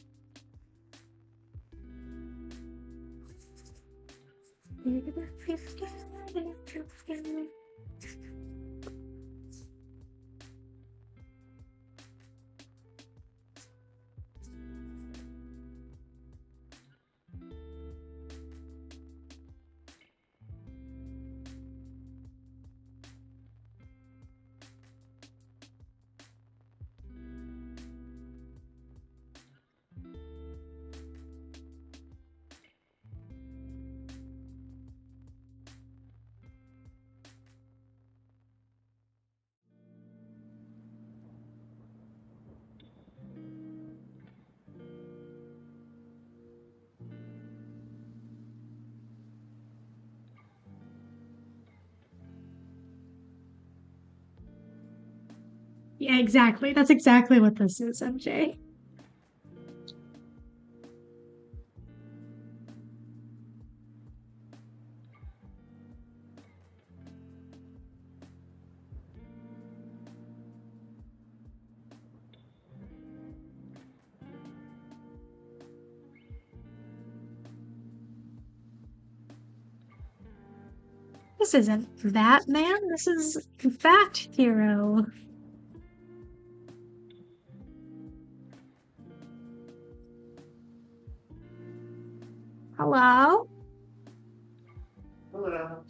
Yeah, exactly. That's exactly what this is, MJ. This isn't Batman. This is Bat Hero. Hello? Hello.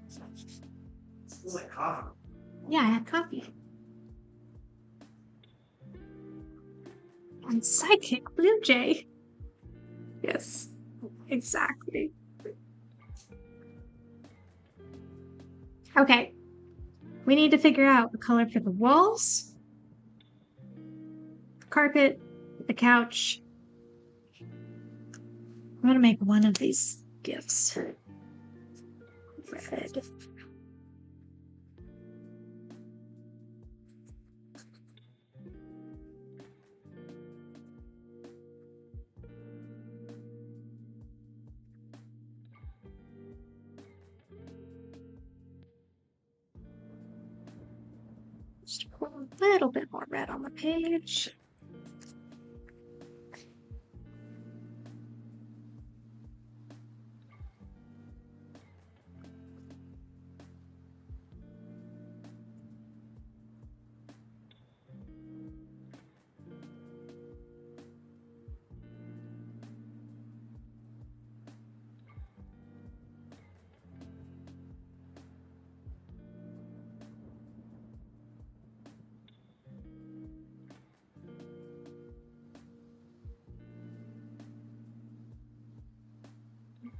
Smells like coffee. Yeah, I had coffee. I'm Psychic Blue Jay. Yes, exactly. Okay. We need to figure out the color for the walls. carpet, the couch. I'm gonna make one of these gifts red. Just put a little bit more red on the page.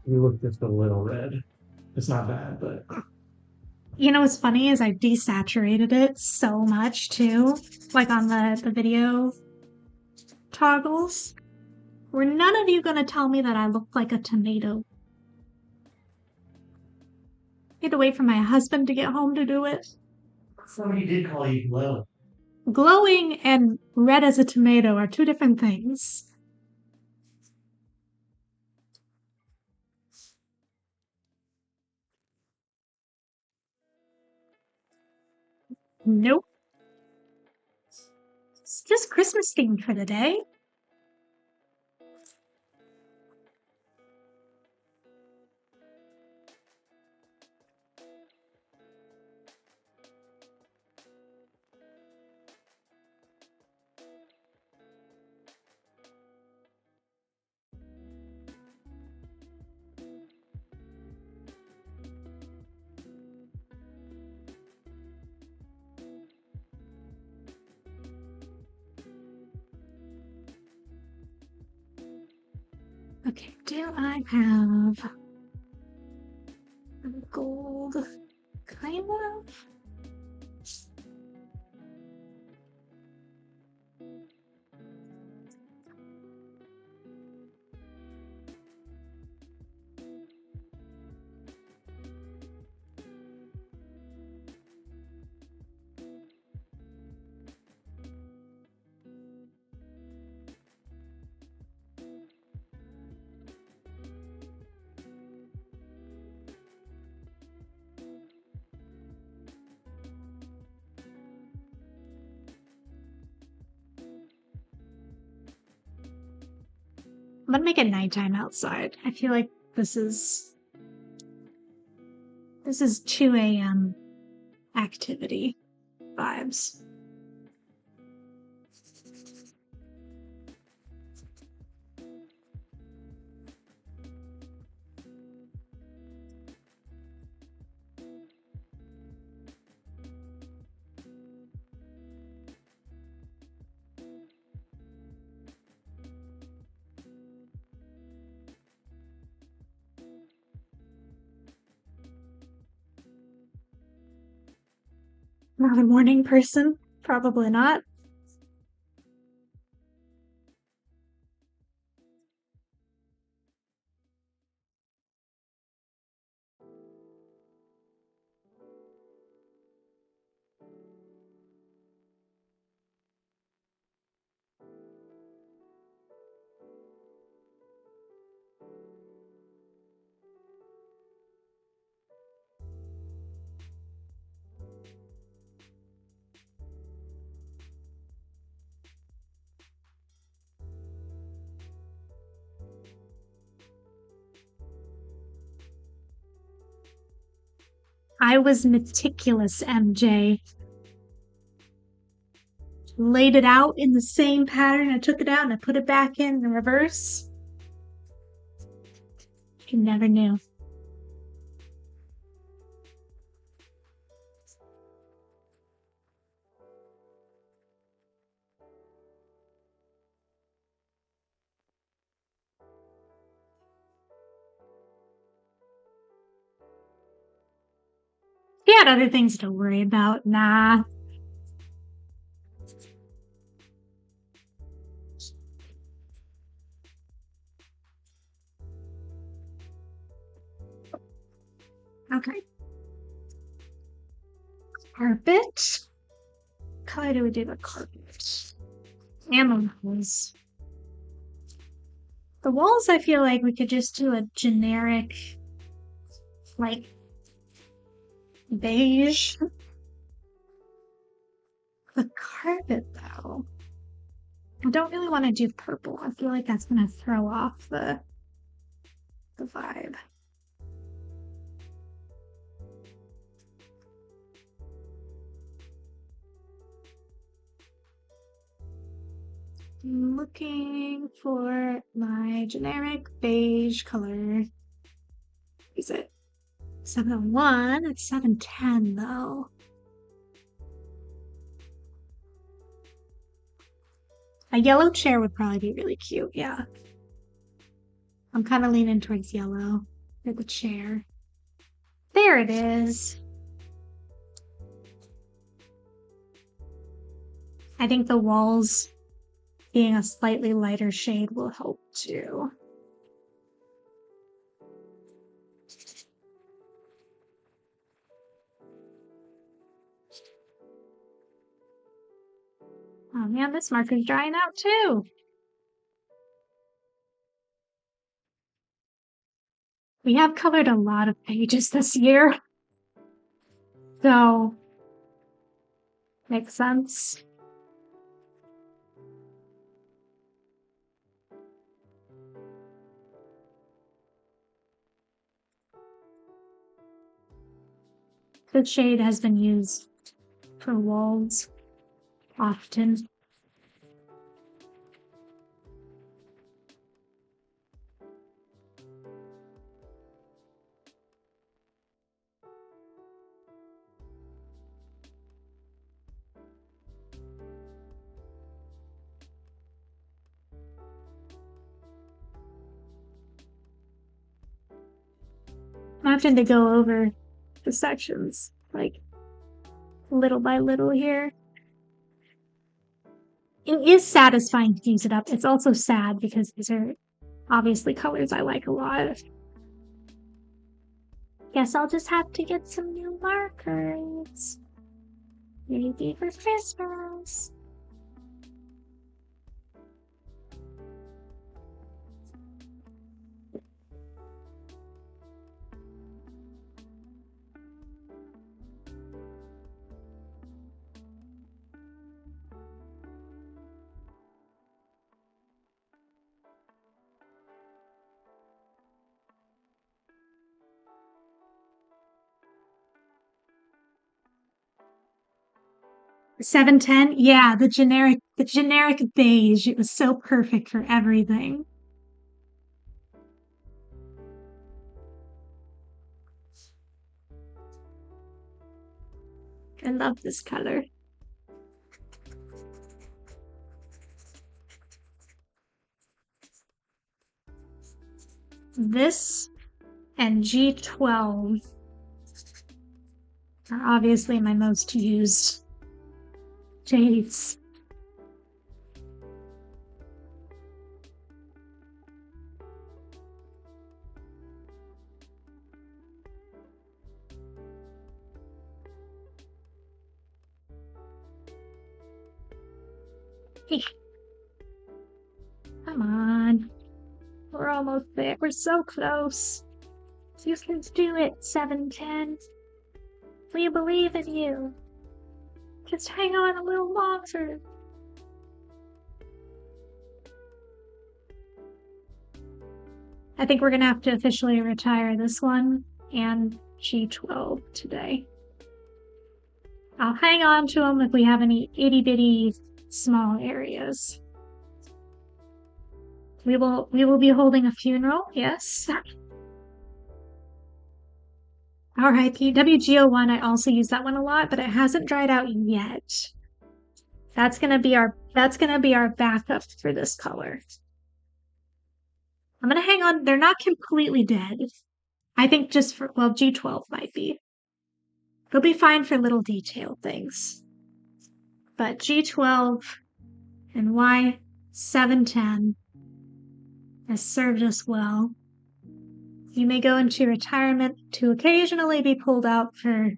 You look just a little red. It's not bad, but You know what's funny is I desaturated it so much too, like on the video toggles. Were none of you gonna tell me that I look like a tomato? I had to wait for my husband to get home to do it. somebody did call you glow. Glowing and red as a tomato are two different things. Nope. It's just Christmas themed for the day. Okay, do I have gold? Kind of. I'm gonna make it nighttime outside. I feel like this is 2 a.m. activity vibes. Not a morning person. Probably not. I was meticulous, MJ. Laid it out in the same pattern. I took it out and I put it back in reverse. You never knew. He had other things to worry about. Nah. Okay. Carpet. What color do we do the carpet? And the walls. The walls, I feel like we could just do a generic, like, beige. The carpet, though. I don't really want to do purple. I feel like that's going to throw off the vibe. I'm looking for my generic beige color. Is it 701? It's 710 though. A yellow chair would probably be really cute, yeah. I'm kind of leaning towards yellow for the chair. There it is. I think the walls being a slightly lighter shade will help too. Oh man, this marker's drying out too. We have colored a lot of pages this year. So, makes sense. This shade has been used for walls often. I'm having to go over the sections, like, little by little here. It is satisfying to use it up. It's also sad because these are obviously colors I like a lot. Guess I'll just have to get some new markers. Maybe for Christmas. Seven ten, yeah, the generic beige. It was so perfect for everything. I love this color. This and G12 are obviously my most used shades. Come on. We're almost there. We're so close. You can do it, 710. We believe in you. Just hang on a little longer. I think we're gonna have to officially retire this one and G12 today. I'll hang on to them if we have any itty bitty small areas. We will be holding a funeral, yes. R.I.P. WGO1, I also use that one a lot, but it hasn't dried out yet. That's gonna be our backup for this color. I'm gonna hang on. They're not completely dead. I think just for, well, G12 might be. They'll be fine for little detail things. But G12 and Y710 has served us well. You may go into retirement to occasionally be pulled out for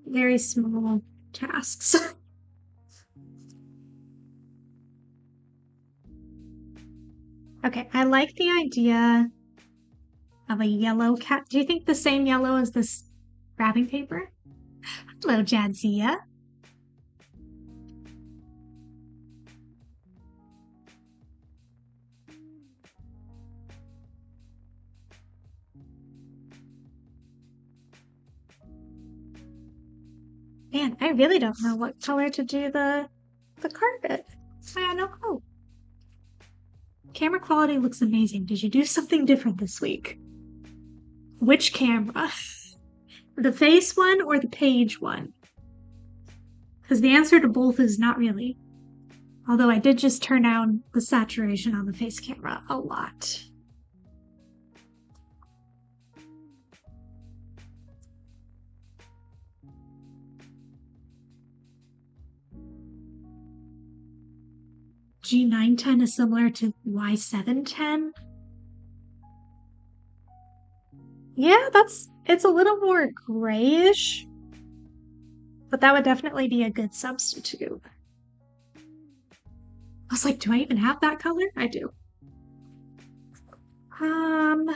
very small tasks. Okay, I like the idea of a yellow cat. Do you think the same yellow as this wrapping paper? Hello, Jadzia. Man, I really don't know what color to do the carpet. I got no clue. Camera quality looks amazing. Did you do something different this week? Which camera? The face one or the page one? Because the answer to both is not really. Although I did just turn down the saturation on the face camera a lot. G910 is similar to Y710. Yeah, it's a little more grayish, but that would definitely be a good substitute. I was like, do I even have that color? I do. Hmm.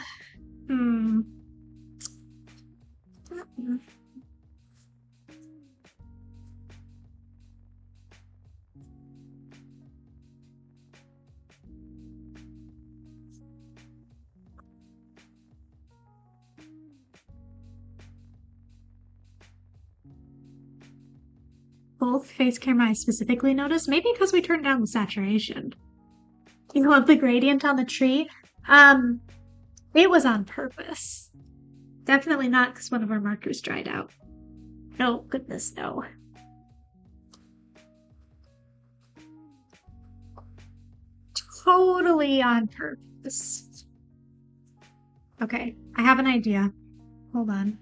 Both face camera I specifically noticed, maybe because we turned down the saturation. You love the gradient on the tree? It was on purpose. Definitely not because one of our markers dried out. Oh, goodness, no. Totally on purpose. Okay, I have an idea. Hold on.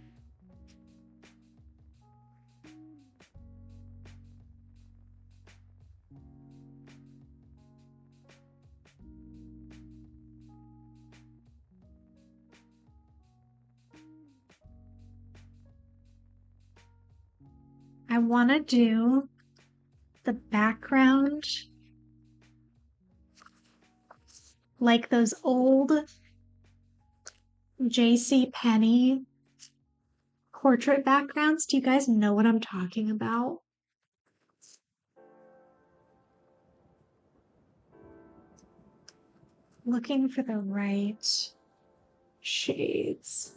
I want to do the background like those old J.C. Penney portrait backgrounds. Do you guys know what I'm talking about? Looking for the right shades.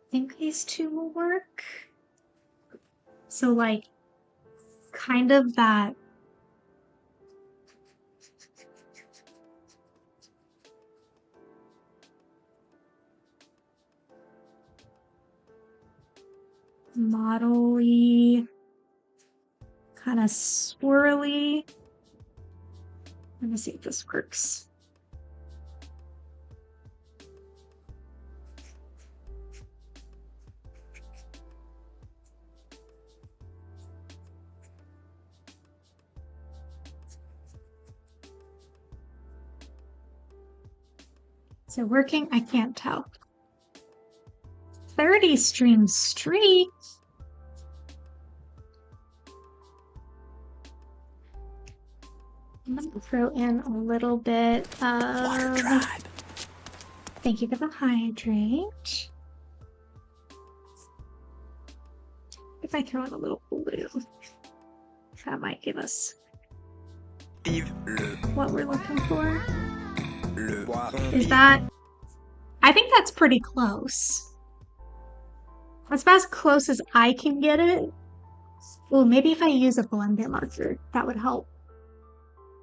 I think these two will work. So like kind of that model-y, kind of swirly. Let me see if this works. Is it working? I can't tell. 30 stream streak. I'm gonna throw in a little bit of Water Tribe. Thank you for the hydrate. If I throw in a little blue, that might give us what we're looking for. Is that? I think that's pretty close. That's about as close as I can get it. Well, maybe if I use a blender marker, that would help.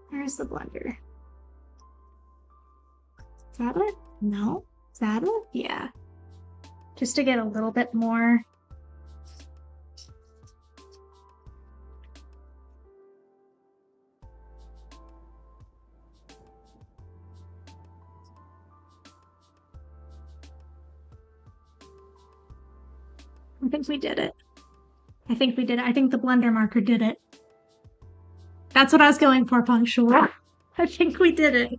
Where's the blender? Is that it? No? Is that it? Yeah. Just to get a little bit more. I think we did it. I think we did it. I think the blender marker did it. That's what I was going for, Punctual. I think we did it.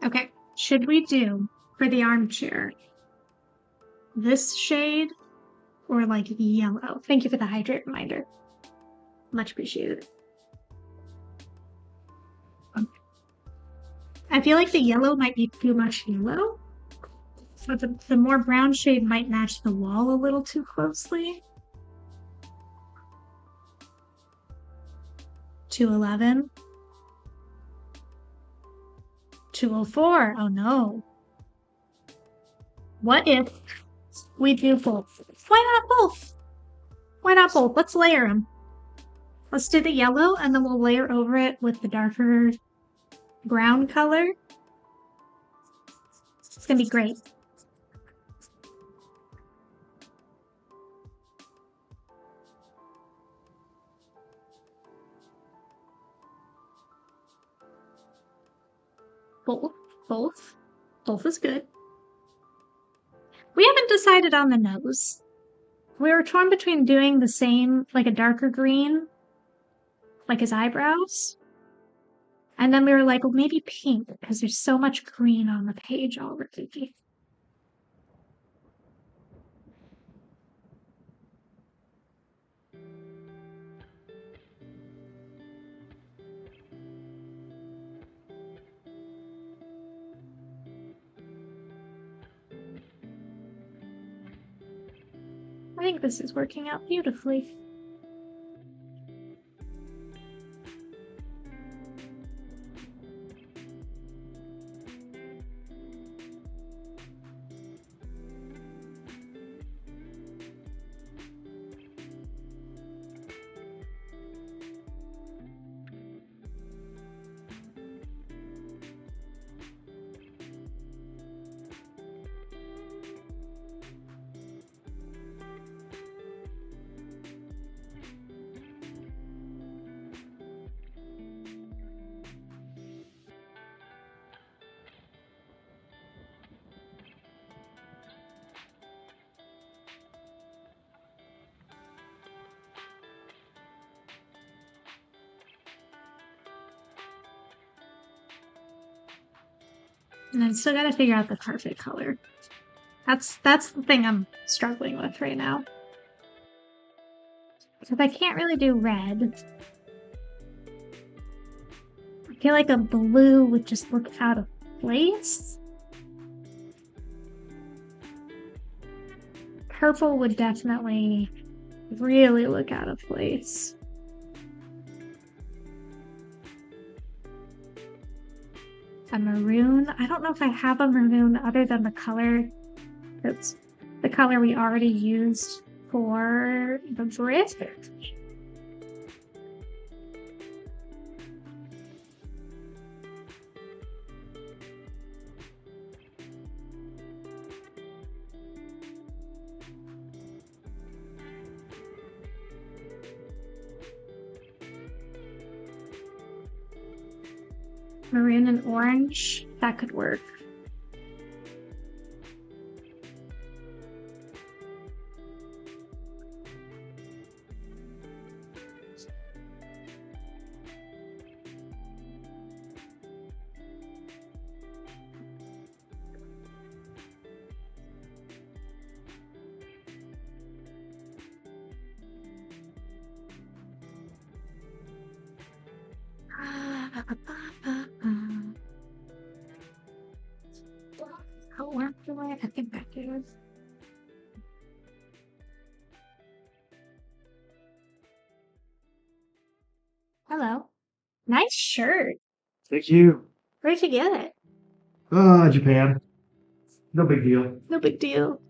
Okay, should we do for the armchair this shade or like yellow? Thank you for the hydrate reminder. Much appreciated. I feel like the yellow might be too much yellow, but the more brown shade might match the wall a little too closely. 211. 204. Oh no. What if we do both? Why not both? Why not both? Let's layer them. Let's do the yellow and then we'll layer over it with the darker brown color. It's gonna be great. Both is good. We haven't decided on the nose. We were torn between doing the same, like a darker green, like his eyebrows. And then we were like, well, maybe pink, because there's so much green on the page already. I think this is working out beautifully. And I still gotta figure out the carpet color. That's the thing I'm struggling with right now. Because I can't really do red. I feel like a blue would just look out of place. Purple would definitely really look out of place. A maroon. I don't know if I have a maroon other than the color that's the color we already used for the brick. Maroon and orange, that could work. How worked the way I think that is. Hello. Nice shirt. Thank you. Where'd you get it? Japan. No big deal. No big deal.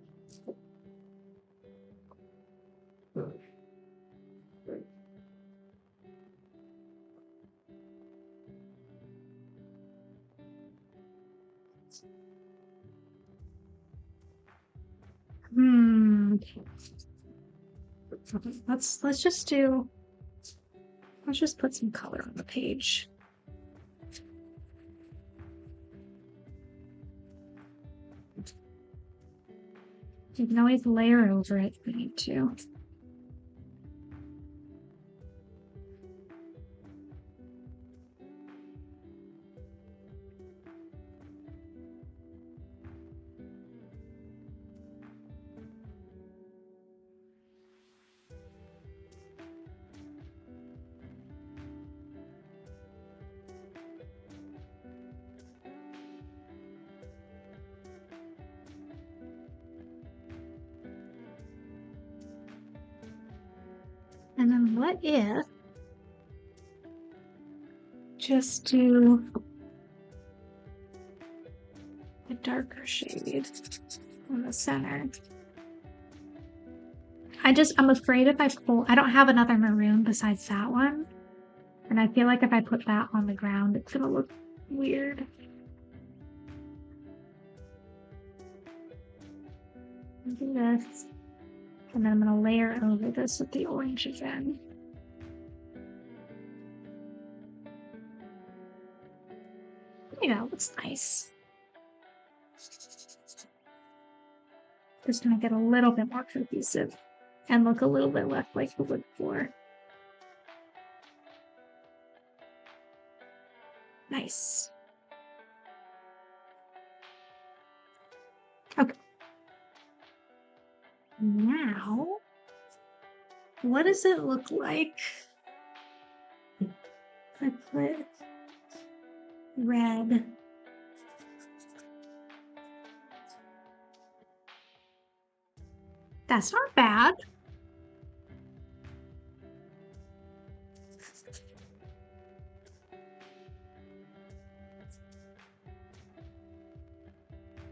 Hmm. Let's just put some color on the page. You can always layer over it if you need to. And then what if just do a darker shade in the center? I'm afraid if I don't have another maroon besides that one. And I feel like if I put that on the ground, it's gonna look weird. Do this. And then I'm gonna layer over this with the orange again. You know, looks nice. Just to make it a little bit more cohesive and look a little bit less like the wood floor. Nice. Okay. Now, what does it look like? I put red. That's not bad.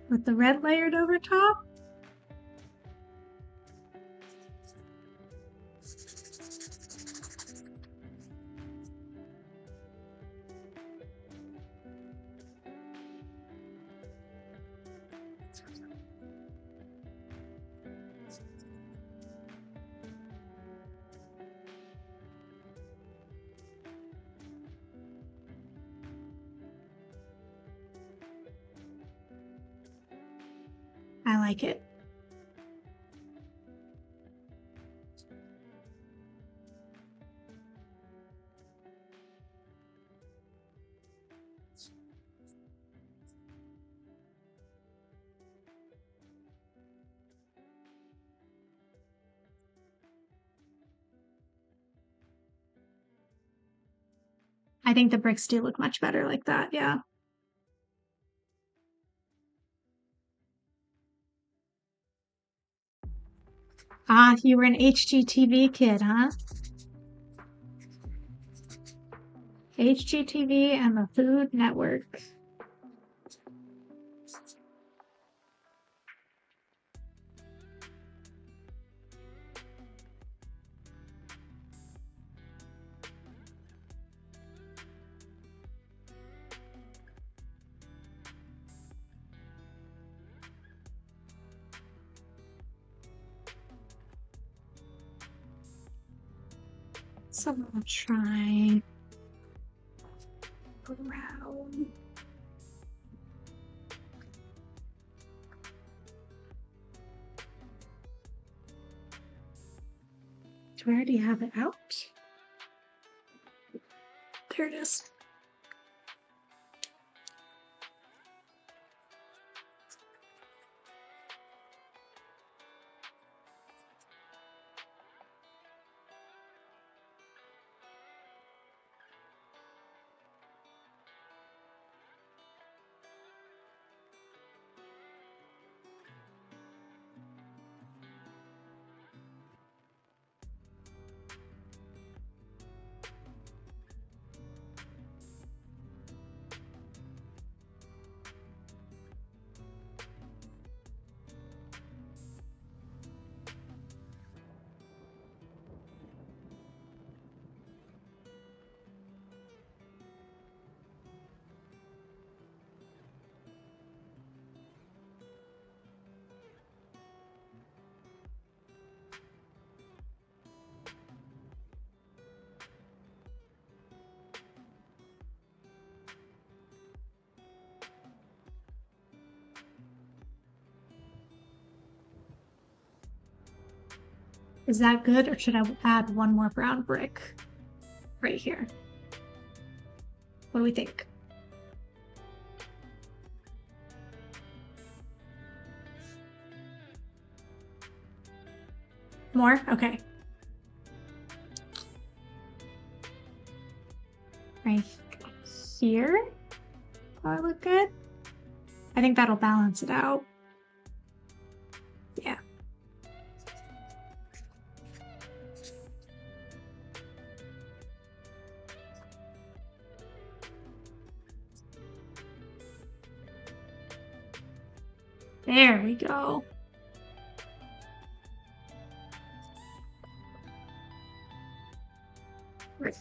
With the red layered over top. I like it. I think the bricks do look much better like that, yeah. Ah, you were an HGTV kid, huh? HGTV and the Food Network. So I'll try brown. Do I already have it out? There it is. Is that good, or should I add one more brown brick right here? What do we think? More? Okay. Right here? That look good? I think that'll balance it out. Yeah. There we go. Right.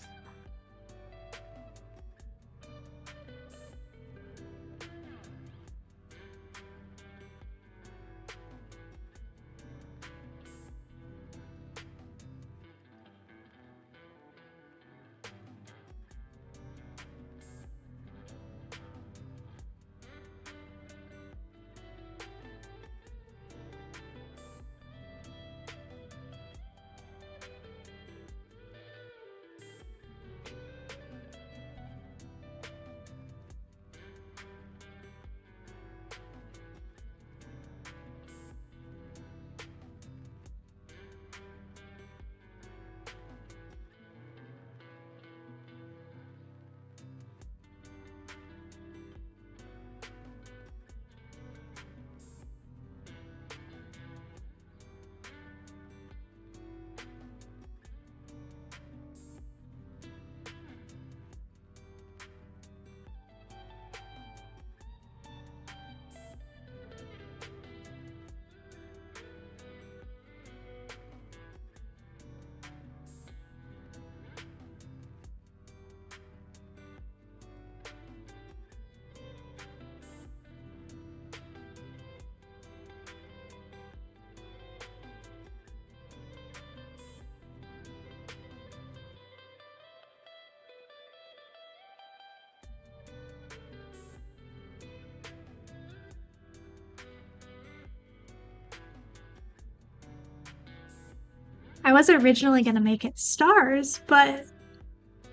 I was originally going to make it stars, but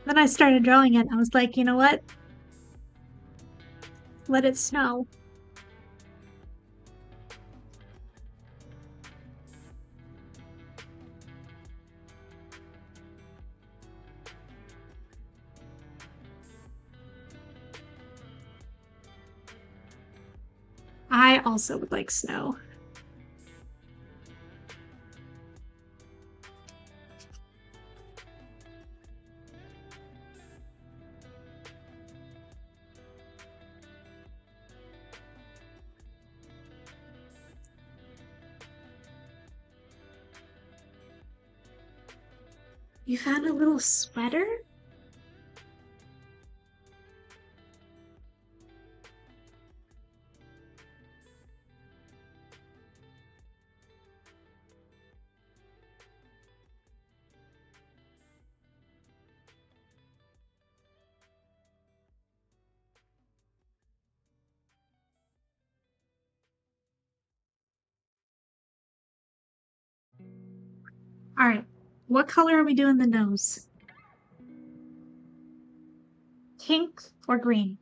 then I started drawing it and I was like, you know what? Let it snow. I also would like snow. You found a little sweater? All right. What color are we doing the nose? Pink or green?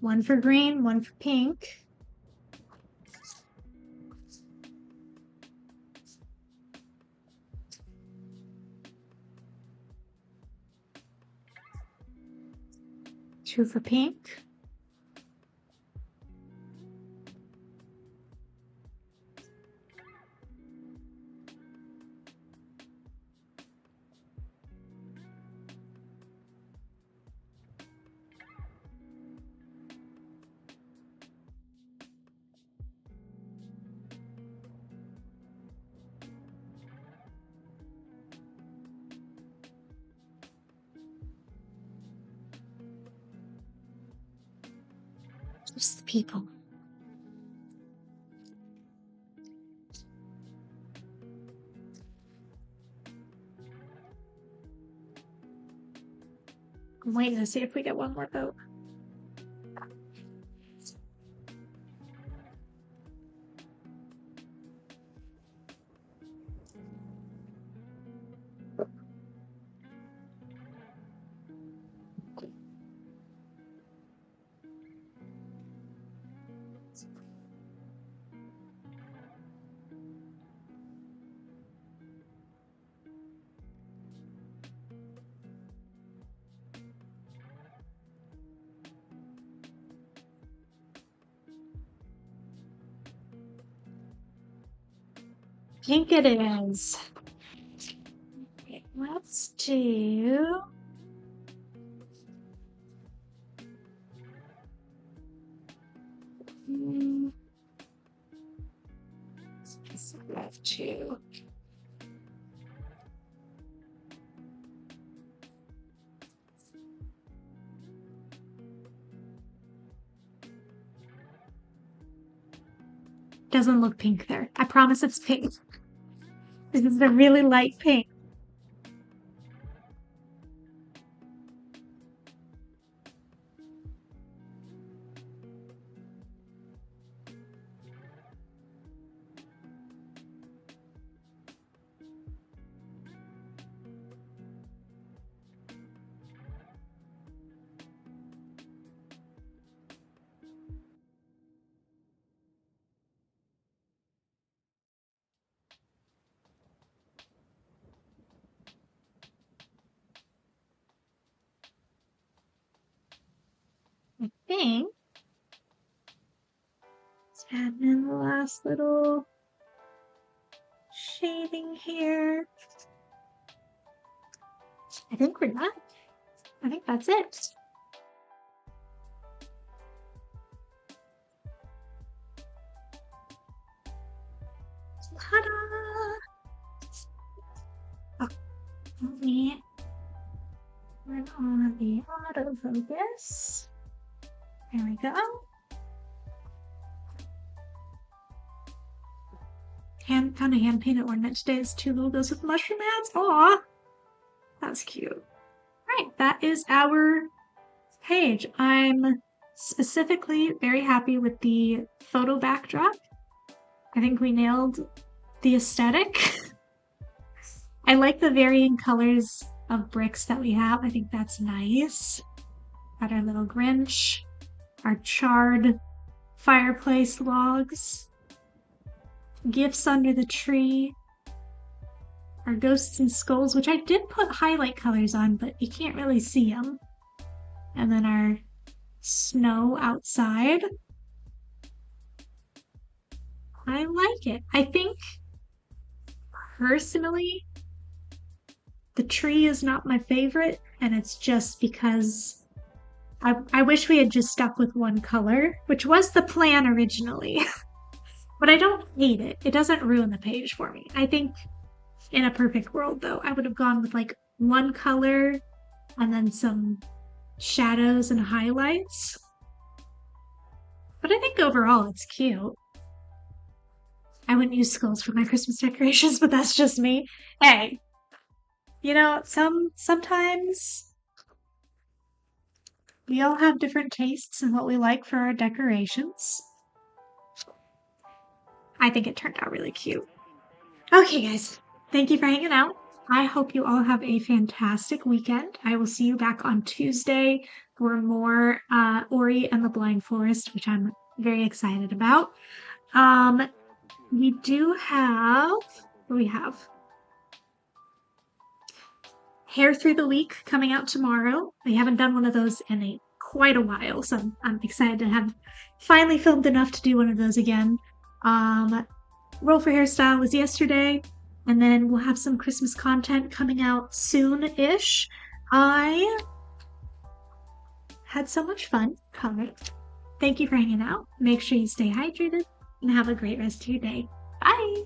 One for green, one for pink. Two for pink. Just the people. I'm waiting to see if we get one more vote. Pink it is. Okay, let's do. Left two. Doesn't look pink there. I promise it's pink. This is a really light pink. I think let's add in the last little shading here. I think we're done. I think that's it. Ta-da! Oh, let me turn on the autofocus. There we go. Found a hand painted ornament today. It's 2 logos with mushroom hats. Aw, that's cute. All right, that is our page. I'm specifically very happy with the photo backdrop. I think we nailed the aesthetic. I like the varying colors of bricks that we have. I think that's nice. Got our little Grinch, our charred fireplace logs, gifts under the tree, our ghosts and skulls, which I did put highlight colors on, but you can't really see them. And then our snow outside. I like it. I think, personally, the tree is not my favorite, and it's just because I wish we had just stuck with one color, which was the plan originally. But I don't hate it. It doesn't ruin the page for me. I think in a perfect world, though, I would have gone with like one color and then some shadows and highlights. But I think overall it's cute. I wouldn't use skulls for my Christmas decorations, but that's just me. Hey, you know, sometimes we all have different tastes in what we like for our decorations. I think it turned out really cute. Okay, guys, thank you for hanging out. I hope you all have a fantastic weekend. I will see you back on Tuesday for more Ori and the Blind Forest, which I'm very excited about. We do have, what do we have? Hair Through the Week coming out tomorrow. We haven't done one of those in quite a while, so I'm excited to have finally filmed enough to do one of those again. Roll for Hairstyle was yesterday, and then we'll have some Christmas content coming out soon-ish. I had so much fun. Thank you for hanging out. Make sure you stay hydrated and have a great rest of your day. Bye!